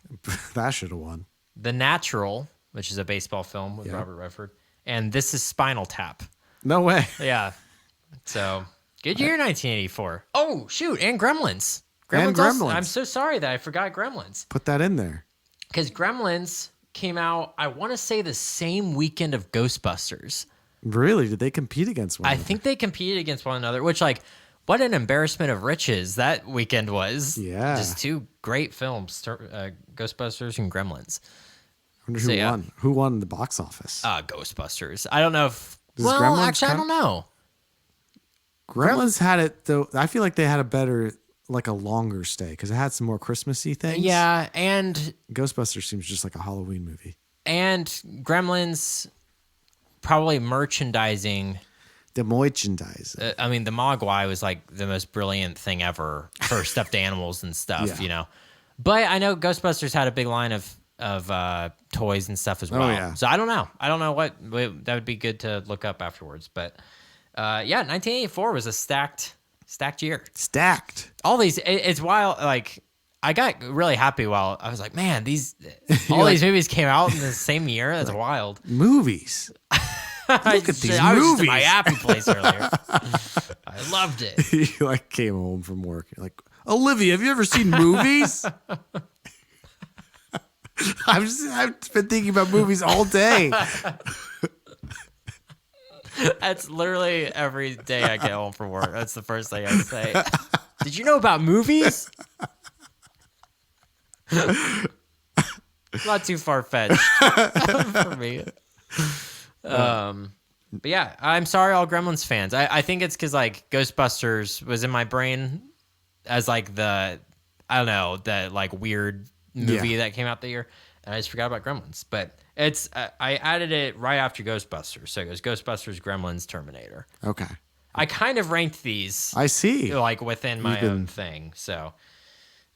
That should have won. The Natural, which is a baseball film with Robert Redford, and This Is Spinal Tap. No way. Yeah. So, good year, 1984. Oh, shoot, and Gremlins. And Also- Gremlins. I'm so sorry that I forgot Gremlins. Put that in there. Because Gremlins came out, I want to say, the same weekend of Ghostbusters. Really? Did they compete against one I another? think they competed against one another, which, like, what an embarrassment of riches that weekend was. Yeah. Just two great films, Ghostbusters and Gremlins. I wonder who So, yeah. won. Who won the box office? Ghostbusters. I don't know if... Does well, Gremlins actually, I count? don't know. Gremlins had it, though. I feel like they had a better, like a longer stay because it had some more Christmassy things. Yeah, and Ghostbusters seems just like a Halloween movie. Gremlins probably merchandising. The merchandise. I mean, the Mogwai was like the most brilliant thing ever for stuffed animals and stuff, Yeah. you know. But I know Ghostbusters had a big line of toys and stuff as well. yeah. So I don't know. I don't know what that would be good to look up afterwards. But yeah, 1984 was a stacked year. Stacked. All these, it's wild. Like, I got really happy while I was like, man, these movies came out in the same year. That's wild. Movies. Look at these I was just movies. at my happy place earlier. I loved it. You like came home from work. You're like, Olivia, have you ever seen movies? I've been thinking about movies all day. That's literally every day I get home from work. That's the first thing I say. Did you know about movies? Not too far fetched for me. But yeah, I'm sorry, all Gremlins fans. I think it's because like Ghostbusters was in my brain as like the like weird movie that came out the year, and I just forgot about Gremlins. But it's I added it right after Ghostbusters, so it goes Ghostbusters, Gremlins, Terminator. Okay. I kind of ranked these I see. like within my own thing. So,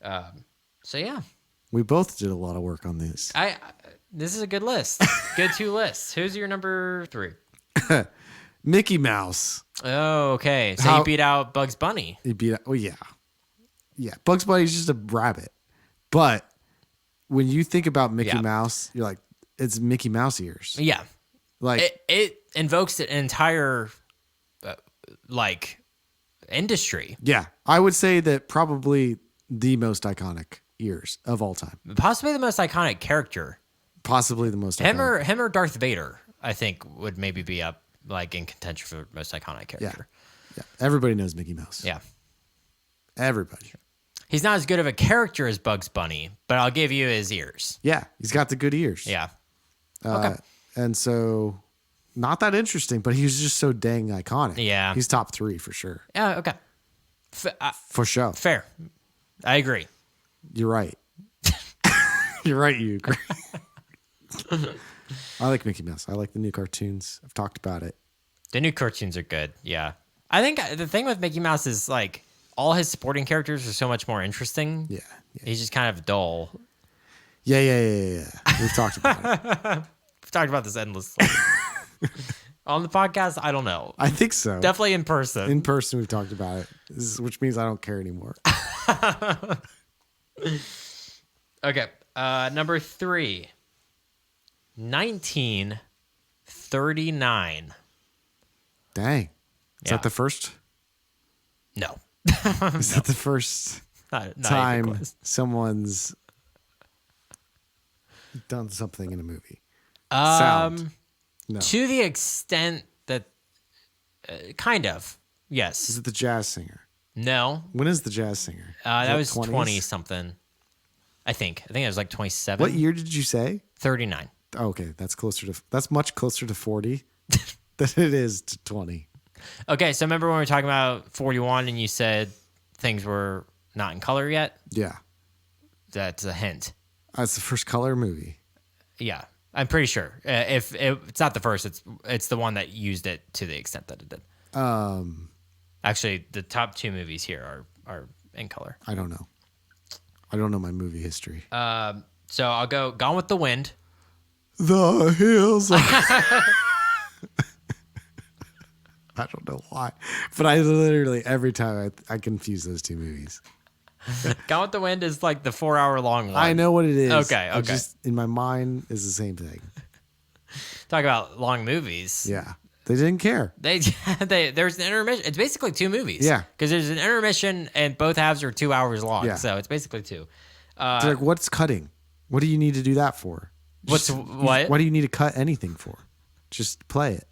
so yeah, We both did a lot of work on this. This is a good list. Good 2 lists. Who's your number 3? Mickey Mouse. Oh, okay. So How- you beat out Bugs Bunny. He beat. Oh yeah, yeah. Bugs Bunny's just a rabbit, but when you think about Mickey Yeah. Mouse, you're like, it's Mickey Mouse ears. Yeah. Like It invokes an entire like industry, yeah, I would say that probably the most iconic ears of all time. possibly the most iconic character. Possibly the most Him iconic. or Darth Vader, I think would maybe be up like in contention for most iconic character. Yeah, everybody knows Mickey Mouse. Yeah. Everybody. He's not as good of a character as Bugs Bunny, but I'll give you his ears. Yeah, he's got the good ears. Yeah. Okay. And so, not that interesting, but he was just so dang iconic. Yeah. He's top 3 for sure. Yeah, okay. For sure. Fair. I agree. You're right. You're right. You agree. I like Mickey Mouse. I like the new cartoons. I've talked about it. The new cartoons are good. Yeah. I think the thing with Mickey Mouse is like all his supporting characters are so much more interesting. Yeah. He's just kind of dull. Yeah. We've talked about it. We've talked about this endlessly. On the podcast, I don't know. I think so. Definitely in person. In person, we've talked about it, which means I don't care anymore. Okay. Number 3. 1939. Dang. Is Yeah. that the first? No. Is that the first Not even time close. someone's done something in a movie? Sound. No. To the extent that, kind of, Is yes. it the jazz singer? No. When is the jazz singer? That was 20s? 20 something. I think it was like 27. What year did you say? 39. Okay, that's much closer to 40 than it is to 20. Okay, so remember when we were talking about 41 and you said things were not in color yet? Yeah. That's a hint. That's the first color movie. Yeah, I'm pretty sure. If it's not the first, it's the one that used it to the extent that it did. Actually, the top 2 movies here are in color. I don't know. I don't know my movie history. So I'll go Gone with the Wind. The hills. I don't know why, but I literally every time I confuse those 2 movies. Gone with the Wind is like the 4-hour-long one. I know what it is. Okay. I just in my mind is the same thing. Talk about long movies. Yeah, they didn't care. There's an intermission. It's basically 2 movies. Yeah. Because there's an intermission and both halves are 2 hours long. Yeah. So it's basically 2. They're like, what's cutting? What do you need to do that for? What? Why do you need to cut anything for? Just play it.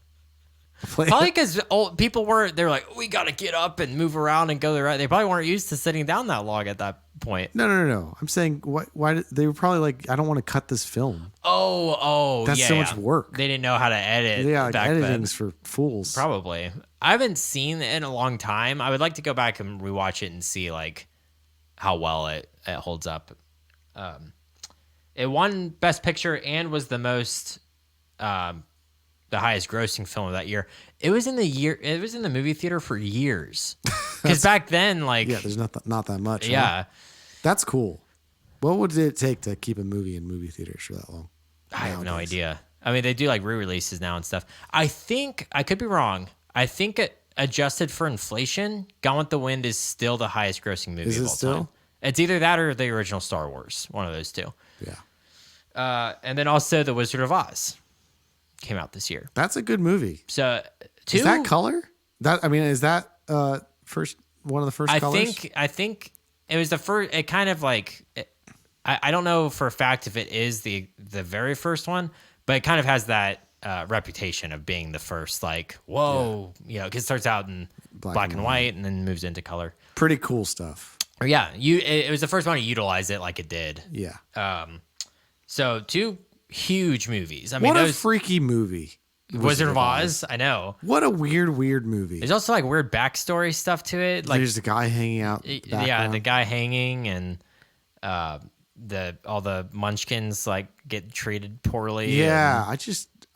Probably because people weren't. They were like, we got to get up and move around and go the right. They probably weren't used to sitting down that long at that point. No. I'm saying why they were probably like, I don't want to cut this film. Oh, That's yeah, so much work. They didn't know how to edit. Yeah, like back editing's then. for fools. Probably. I haven't seen it in a long time. I would like to go back and rewatch it and see like how well it holds up. It won Best Picture and was the most, the highest grossing film of that year. It was in the movie theater for years. Because back then, like, Yeah, there's not that much. Huh? yeah, That's cool. What would it take to keep a movie in movie theaters for that long? I have no nowadays? idea. I mean, they do like re-releases now and stuff. I think I could be wrong. I think it adjusted for inflation, Gone with the Wind is still the highest grossing movie Is of it all still? time. It's either that or the original Star Wars, one of those 2. Yeah. And then also The Wizard of Oz came out this year. That's a good movie. So Is that color? Is that first one of the first colors? I think it was the first. It kind of like I don't know for a fact if it is the very first one, but it kind of has that reputation of being the first. Like, whoa, because it starts out in black and white and then moves into color. Pretty cool stuff. Or yeah, it was the first one to utilize it like it did. Yeah. So 2 huge movies. I mean, What a those freaky movie. Wizard of Oz. I know. What a weird movie. There's also like weird backstory stuff to it. Like There's a guy hanging out. yeah, the guy hanging and all the munchkins like get treated poorly. Yeah,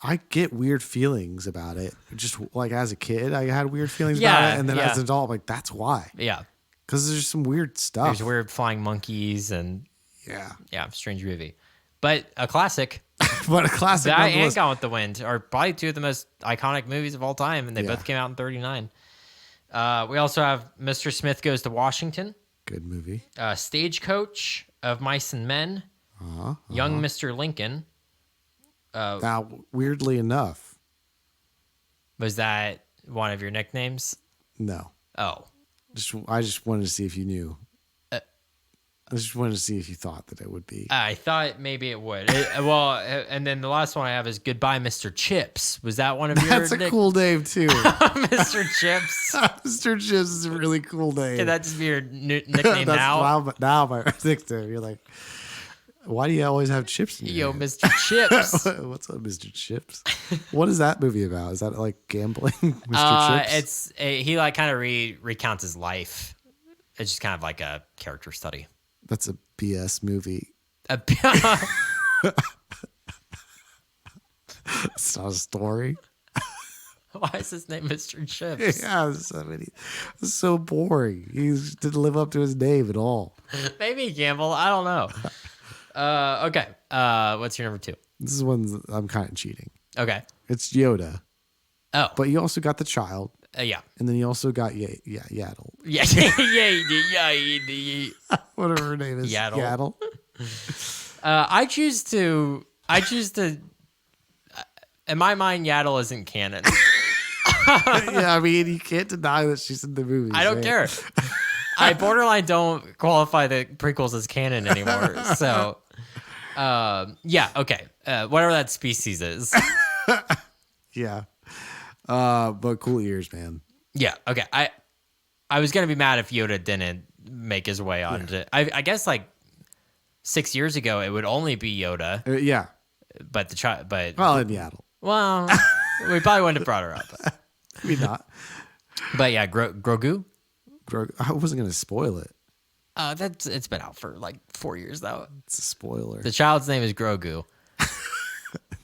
I get weird feelings about it. Just like as a kid, I had weird feelings Yeah, about it, and then yeah. as an adult, I'm like, that's why. Yeah. Because there's some weird stuff. There's weird flying monkeys and Yeah, strange movie. But a classic. but a classic. That and nonetheless. Gone with the Wind are probably 2 of the most iconic movies of all time, and they Yeah. both came out in 39. We also have Mr. Smith Goes to Washington, Good movie. Stagecoach, Of Mice and Men, Young Mr. Lincoln. Now, weirdly enough, Was that one of your nicknames? no. Oh. I just wanted to see if you knew. I just wanted to see if you thought that it would be. I thought maybe it would. And then the last one I have is Goodbye, Mr. Chips. Was that one of your That's a cool name too. Mr. Chips? Mr. Chips is a really cool name. Can that just be your nickname now? Now my nickname. You're like, why do you always have chips in Yo, your name? Mr. Chips. What's up, Mr. Chips? What is that movie about? Is that like gambling, Mr. Chips? He like kind of recounts his life It's just kind of like a character study. That's a BS movie. A- It's not a story. Why is his name Mr. Chips? Yeah, it's so boring. He didn't live up to his name at all. Maybe Gamble. I don't know. Okay. What's your number 2? This is one I'm kind of cheating. Okay. It's Yoda, Oh. but you also got the child, Yeah. and then you also got Yaddle, Yeah. Yeah. whatever her name is. Yaddle. I choose to. In my mind, Yaddle isn't canon. Yeah, I mean, you can't deny that she's in the movie. I don't care. I borderline don't qualify the prequels as canon anymore. So, yeah, okay. Whatever that species is. Yeah, but cool ears, man. Yeah, okay. I was gonna be mad if Yoda didn't make his way onto. I guess like 6 years ago it would only be Yoda, Yeah. but the child, but Well, in Yaddle. well, we probably wouldn't have brought her up. Maybe not. But yeah, Grogu. I wasn't gonna spoil it. It's been out for like 4 years though. It's a spoiler. The child's name is Grogu.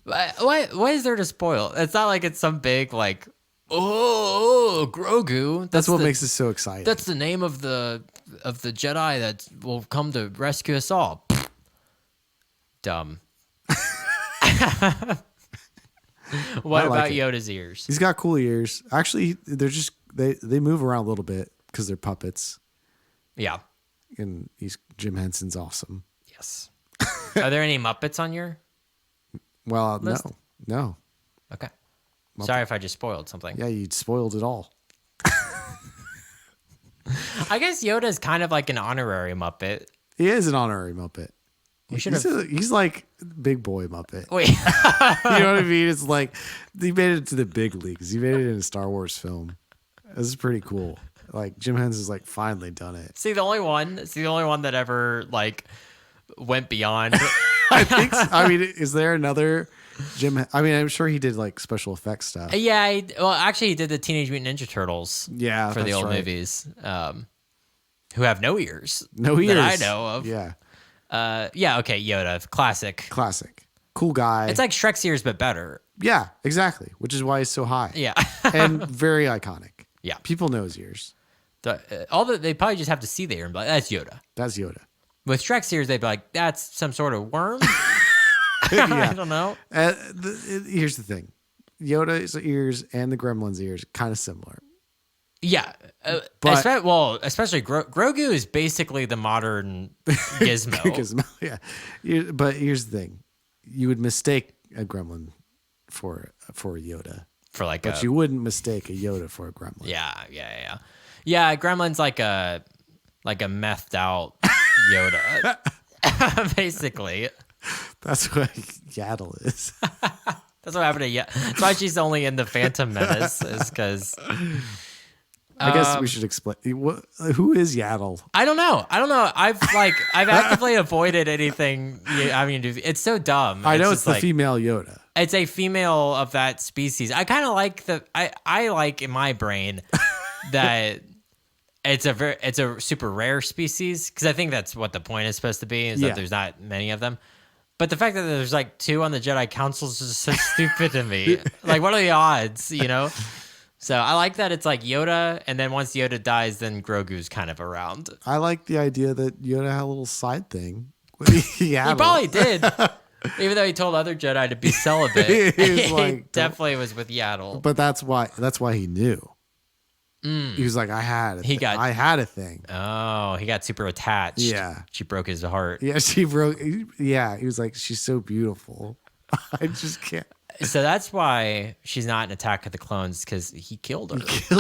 What is there to spoil? It's not like it's some big like, oh, Grogu. That's what makes it so exciting. That's the name of the Jedi that will come to rescue us all. Dumb. What like about it. Yoda's ears? He's got cool ears. Actually, they're just they move around a little bit because they're puppets, Yeah. and Jim Henson's awesome. Yes. Are there any Muppets on your? Well, List? no. Okay. Sorry if I just spoiled something. Yeah, you spoiled it all. I guess Yoda is kind of like an honorary Muppet. He is an honorary Muppet. We should have. He's like big boy Muppet. Wait. You know what I mean? It's like he made it to the big leagues. He made it in a Star Wars film. This is pretty cool. Like Jim Henson's like finally done it. See, the only one that ever like went beyond. I think. I mean, is there another Jim? I mean, I'm sure he did like special effects stuff. Yeah. Actually, he did the Teenage Mutant Ninja Turtles. Yeah, For the that's old right. movies, who have no ears. No ears that I know of. Yeah, Yeah. Okay. Yoda, classic. classic, cool guy. It's like Shrek's ears, but better. Yeah, exactly. Which is why he's so high. Yeah. And very iconic. Yeah. People know his ears. They probably just have to see the ear and be like, that's Yoda. That's Yoda. With Shrek's ears, they'd be like, that's some sort of worm. Yeah. I don't know. Here's the thing: Yoda's ears and the Gremlin's ears kind of similar. Yeah. But- especially Grogu is basically the modern Gizmo. Because but here's the thing: you would mistake a Gremlin for a Yoda, For like but you wouldn't mistake a Yoda for a Gremlin. Yeah, Gremlin's like a methed out Yoda. Basically. That's what Yaddle is. That's what happened to That's why she's only in the Phantom Menace, is because I guess we should explain who is Yaddle. I don't know. I've actively avoided anything having to do. It's so dumb. I know it's just the like, female Yoda. It's a female of that species. I kind of like I like in my brain that it's a super rare species, because I think that's what the point is supposed to be, is that there's not many of them. But the fact that there's like 2 on the Jedi Council is just so stupid to me. Like, what are the odds, you know? So I like that it's like Yoda, and then once Yoda dies, then Grogu's kind of around. I like the idea that Yoda had a little side thing with Yaddle. He probably did. Even though he told other Jedi to be celibate, He's like, he definitely was with Yaddle. But that's why he knew. He was like, I had a thing. Oh, he got super attached. Yeah. She broke his heart. Yeah, she broke. Yeah, he was like, she's so beautiful. I just can't. So that's why she's not in Attack of the Clones, because he killed her.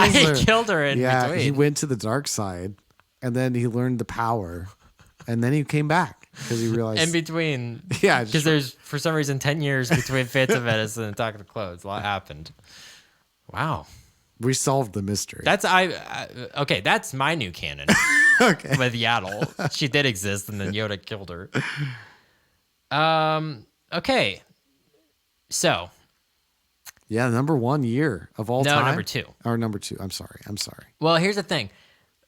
He killed her in between. He went to the dark side, and then he learned the power, and then he came back because he realized in between. Yeah, because there's for some reason 10 years between Phantom Menace and Attack of the Clones. A lot happened. Wow. we solved the mystery. That's okay. That's my new canon. Okay. With Yaddle, she did exist, and then Yoda killed her. Okay. So. Yeah, number 1 year of all time. No, number 2. Or number 2. I'm sorry. Well, here's the thing.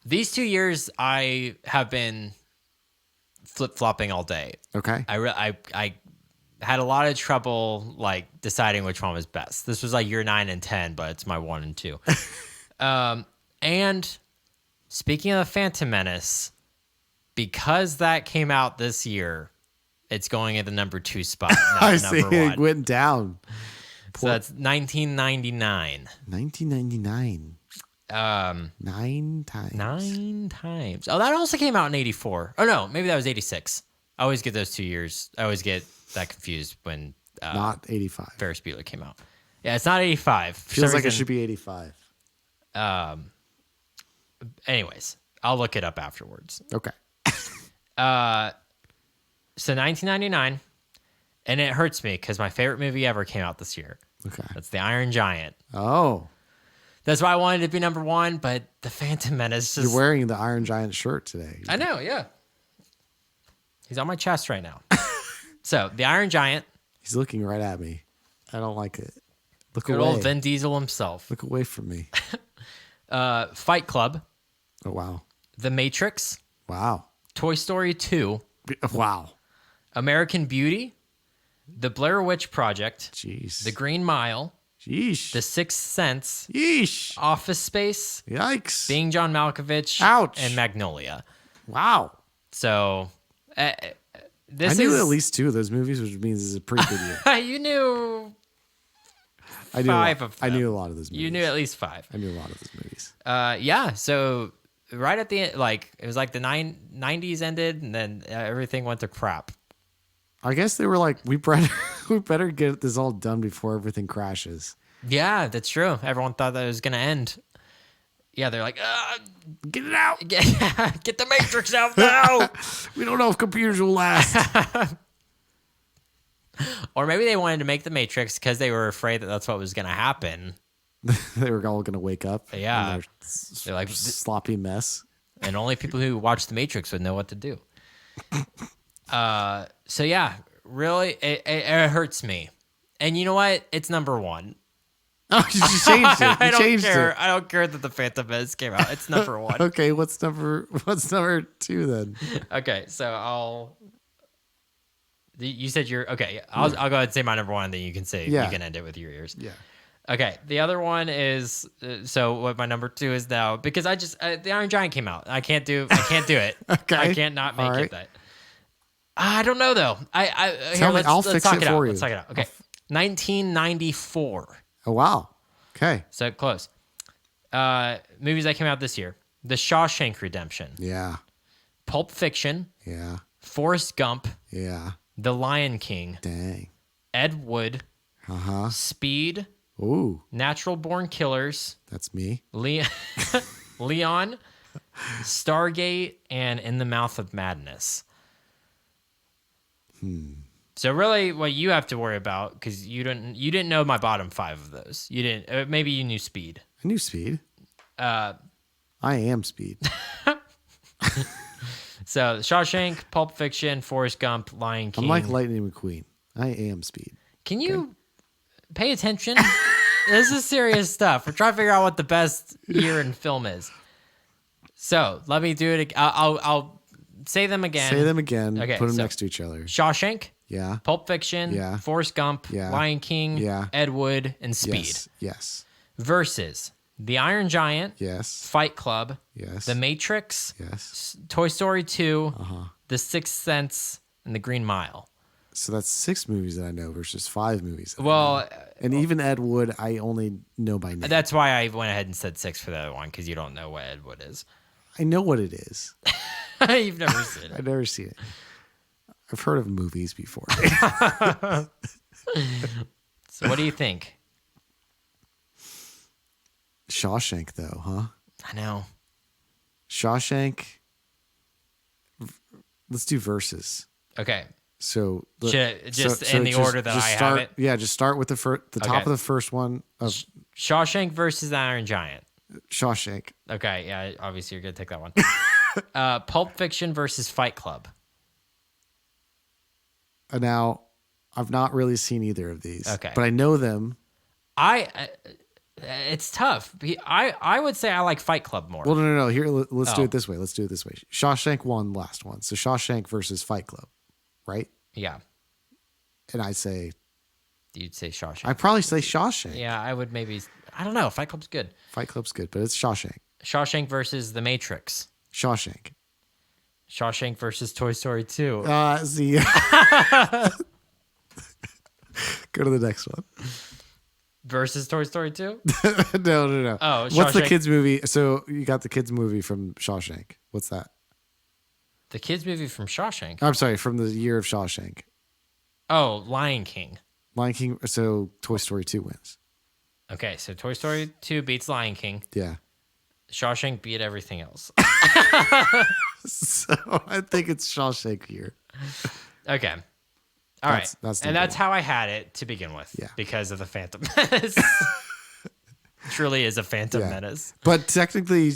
These 2 years, I have been flip flopping all day. Okay. I had a lot of trouble like deciding which one was best. This was like year 9 and 10, but it's my 1 and 2. And speaking of the Phantom Menace, because that came out this year, it's going at the number 2 spot, not I the see number it 1. went down. So that's 1999. 1999. 9 times. 9 times. Oh, that also came out in 84. Oh, no, maybe that was 86. I always get those 2 years. I always get that confused when Not 85. Ferris Bueller came out. Yeah, it's not 85. For Feels some like it reason- should be 85. Anyways, I'll look it up afterwards. Okay. So 1999, and it hurts me because my favorite movie ever came out this year. Okay. That's The Iron Giant. Oh, That's why I wanted it to be number 1, but The Phantom Menace just... you're wearing the Iron Giant shirt today. I know, yeah. He's on my chest right now. So, The Iron Giant. He's looking right at me. I don't like it. Look Good away. old Vin Diesel himself. Look away from me. Fight Club. Oh, wow. The Matrix. Wow. Toy Story 2. Wow. American Beauty. The Blair Witch Project. Jeez. The Green Mile. Yeesh. The Sixth Sense. Yeesh. Office Space. Yikes. Being John Malkovich. Ouch. And Magnolia. Wow. So, this I knew is... at least 2 of those movies, which means it's a pretty good year. You knew... I knew 5 a lot, of I them. knew a lot of those movies. You knew at least 5. I knew a lot of those movies. Yeah, so right at the end, like, it was like the 90s ended, and then everything went to crap. I guess they were like, we better get this all done before everything crashes. Yeah, that's true. Everyone thought that it was going to end. Yeah, they're like, Get it out. get the Matrix out now. We don't know if computers will last. Or maybe they wanted to make the Matrix because they were afraid that that's what was going to happen. They were all going to wake up. Yeah. in their They're like, sloppy mess. and only people who watch the Matrix would know what to do. So yeah, really, it hurts me. And you know what? It's number 1. Oh, you changed it. You I don't changed care. it. I don't care that the Phantom Menace came out. It's number 1. Okay, what's number 2 then? Okay, so I'll. You said you're okay. I'll go ahead and say my number 1, and then you can say Yeah. you can end it with your ears. Yeah. Okay, the other one is so what my number 2 is now because I just the Iron Giant came out. I can't do it. Okay. I can't not make All it right. that. I don't know though. Tell me, I'll let's fix talk it it out. for you. Let's talk it out. Okay, 1994. Oh, wow. Okay. So close. Movies that came out this year: The Shawshank Redemption, Yeah. Pulp Fiction, Yeah. Forrest Gump, Yeah. The Lion King, Dang. Ed Wood, Uh-huh. Speed, Ooh, Natural Born Killers, that's me. Leon, Stargate, and In the Mouth of Madness. So really, what you have to worry about because you didn't know my bottom 5 of those. You didn't. Maybe you knew Speed. I knew Speed. I am Speed. So Shawshank, Pulp Fiction, Forrest Gump, Lion King. I'm like Lightning McQueen. I am Speed. Can you pay attention? This is serious stuff. We're trying to figure out what the best year in film is. So let me do it. I'll say them again. Say them again. Okay, Put them so- next to each other. Shawshank, Yeah. Pulp Fiction, Yeah. Forrest Gump, Yeah. Lion King, Yeah. Ed Wood, and Speed. Yes. Yes. Versus The Iron Giant, Yes. Fight Club, Yes. The Matrix, Yes. Toy Story 2, Uh-huh. The Sixth Sense, and The Green Mile. So that's 6 movies that I know versus 5 movies. that I know. Well, and even Ed Wood, I only know by name. that's why I went ahead and said 6 for the other one because you don't know what Ed Wood is. I know what it is. You've never seen it. I've never seen it. I've heard of movies before. So what do you think? Shawshank, though, huh? I know. Shawshank. Let's do verses. Okay. So Just in the order that I have it? Yeah, just start with the top Okay. of the first one of Shawshank versus the Iron Giant. Shawshank. Okay, yeah, obviously you're gonna take that one. Pulp Fiction versus Fight Club. Now, I've not really seen either of these. Okay. But I know them. I It's tough. I would say I like Fight Club more. Well, no. Here, let's do Oh. it this way. Shawshank won last one. So Shawshank versus Fight Club, right? Yeah. And I say, You'd say Shawshank. I'd probably say Shawshank. Yeah, I would maybe. I don't know. Fight Club's good. Fight Club's good, but it's Shawshank. Shawshank versus The Matrix. Shawshank. Shawshank versus Toy Story 2. See. Go to the next one. Versus Toy Story 2? No. Oh, what's the Shawshank- kids movie? So you got the kids movie from Shawshank. What's that? The kids movie from Shawshank. I'm sorry, from the year of Shawshank. Oh, Lion King. Lion King. So Toy Story 2 wins. Okay, so Toy Story 2 beats Lion King. Yeah. Shawshank beat everything else. So I think it's Shawshank here. Okay. All right. That's and number that's one. how I had it to begin with. Yeah. Because of the Phantom Menace. Truly is a Phantom Yeah. Menace. But technically,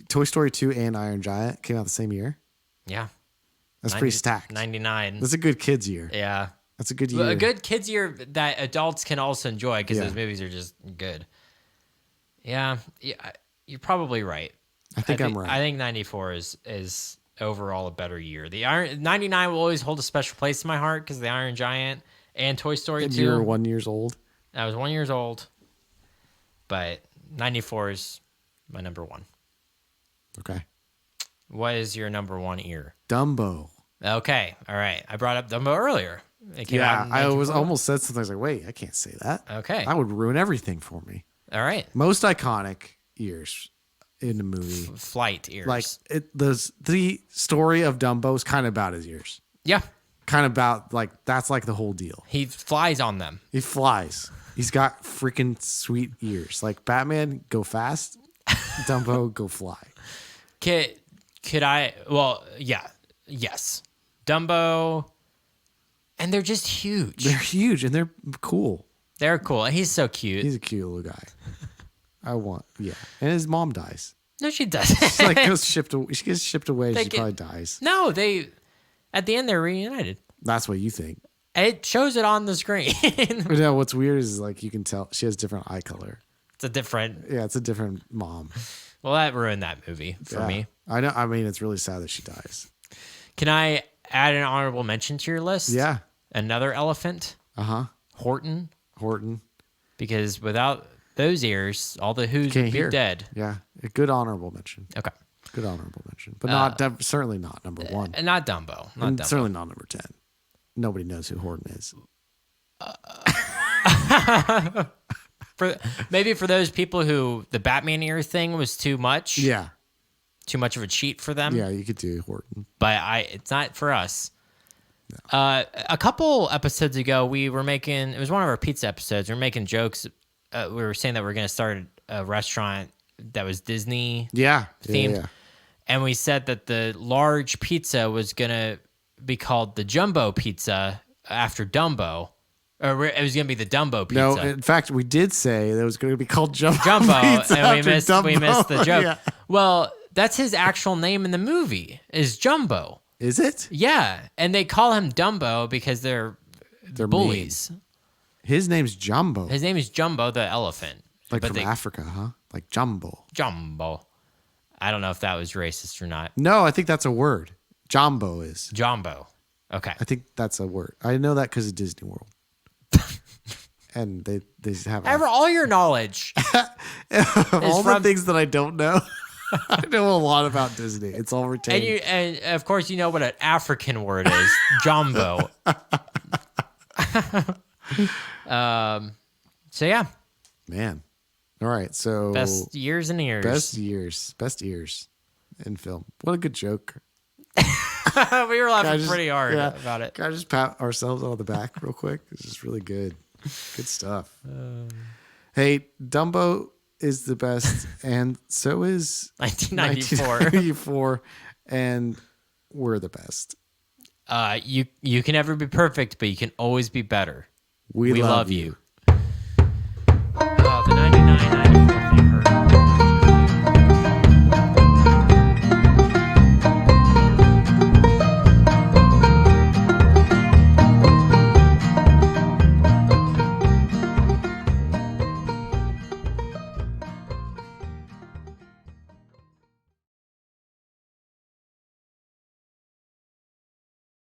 Toy Story 2 and Iron Giant came out the same year. Yeah. That's pretty stacked. 99. That's a good kids year. Yeah. That's a good Well, year. a good kids year that adults can also enjoy because Yeah. those movies are just good. Yeah, you're probably right. I think I'm right. I think 94 is overall a better year. The 99 will always hold a special place in my heart because the Iron Giant and Toy Story And 2. you were 1 year old. I was 1 year old, but 94 is my number one. Okay. What is your number one ear? Dumbo. Okay, all right. I brought up Dumbo earlier. It came Yeah, out in I was 1994. almost said something. I was like, wait, I can't say that. Okay. That would ruin everything for me. All right. Most iconic ears in the movie. Flight ears. Like the story of Dumbo is kind of about his ears. Yeah. Kind of about like that's like the whole deal. He flies on them. He flies. He's got freaking sweet ears. Like Batman, go fast. Dumbo, go fly. Could I? Well, yeah. Yes. Dumbo. And they're just huge. They're huge and they're cool. They're cool. He's so cute. He's a cute little guy. Yeah. And his mom dies. No, she doesn't. She like goes shipped. She gets shipped away. They She get- probably dies. No, at the end, they're reunited. That's what you think. It shows it on the screen. But no, what's weird is like you can tell she has different eye color. It's a different. Yeah, it's a different mom. Well, that ruined that movie for Yeah. me. I know. I mean, it's really sad that she dies. Can I add an honorable mention to your list? Yeah. Another elephant, Horton, Horton. because without those ears, all the Who's Can't would be hear. dead. Yeah. A good honorable mention. Okay. Good honorable mention. But not certainly not number one. And not Dumbo. Not And Dumbo. certainly not number 10. Nobody knows who Horton is. Maybe for those people who the Batman ear thing was too much. Yeah. Too much of a cheat for them. Yeah, you could do Horton. But it's not for us. A couple episodes ago, we were making, it was one of our pizza episodes. We were making jokes. We were saying that we're going to start a restaurant that was Disney Yeah. themed. Yeah. And we said that the large pizza was going to be called the Jumbo Pizza after Dumbo. Or it was going to be the Dumbo Pizza. No, in fact, we did say that it was going to be called Jumbo. Jumbo, Pizza and we after missed Dumbo. the joke. Yeah. Well, that's his actual name in the movie, is Jumbo. Is it? Yeah, and they call him Dumbo because they're They're bullies. mean. His name's Jumbo. His name is Jumbo the elephant. Like but from Africa, huh? Like Jumbo. Jumbo. I don't know if that was racist or not. No, I think that's a word. Jumbo is. Jumbo. Okay. I think that's a word. I know that because of Disney World. And they have All your knowledge. of all the from- things that I don't know. I know a lot about Disney. It's all retained. And of course you know what an African word is. Jumbo. So yeah. Man. All right. So Best years and ears. best ears in film. What a good joke. We were laughing pretty hard yeah. about it. Can I just pat ourselves on the back real quick? This is really good. Good stuff. Hey, Dumbo is the best, and so is 1994. 1994, and we're the best. You can never be perfect, but you can always be better. We We love love you. you. The 99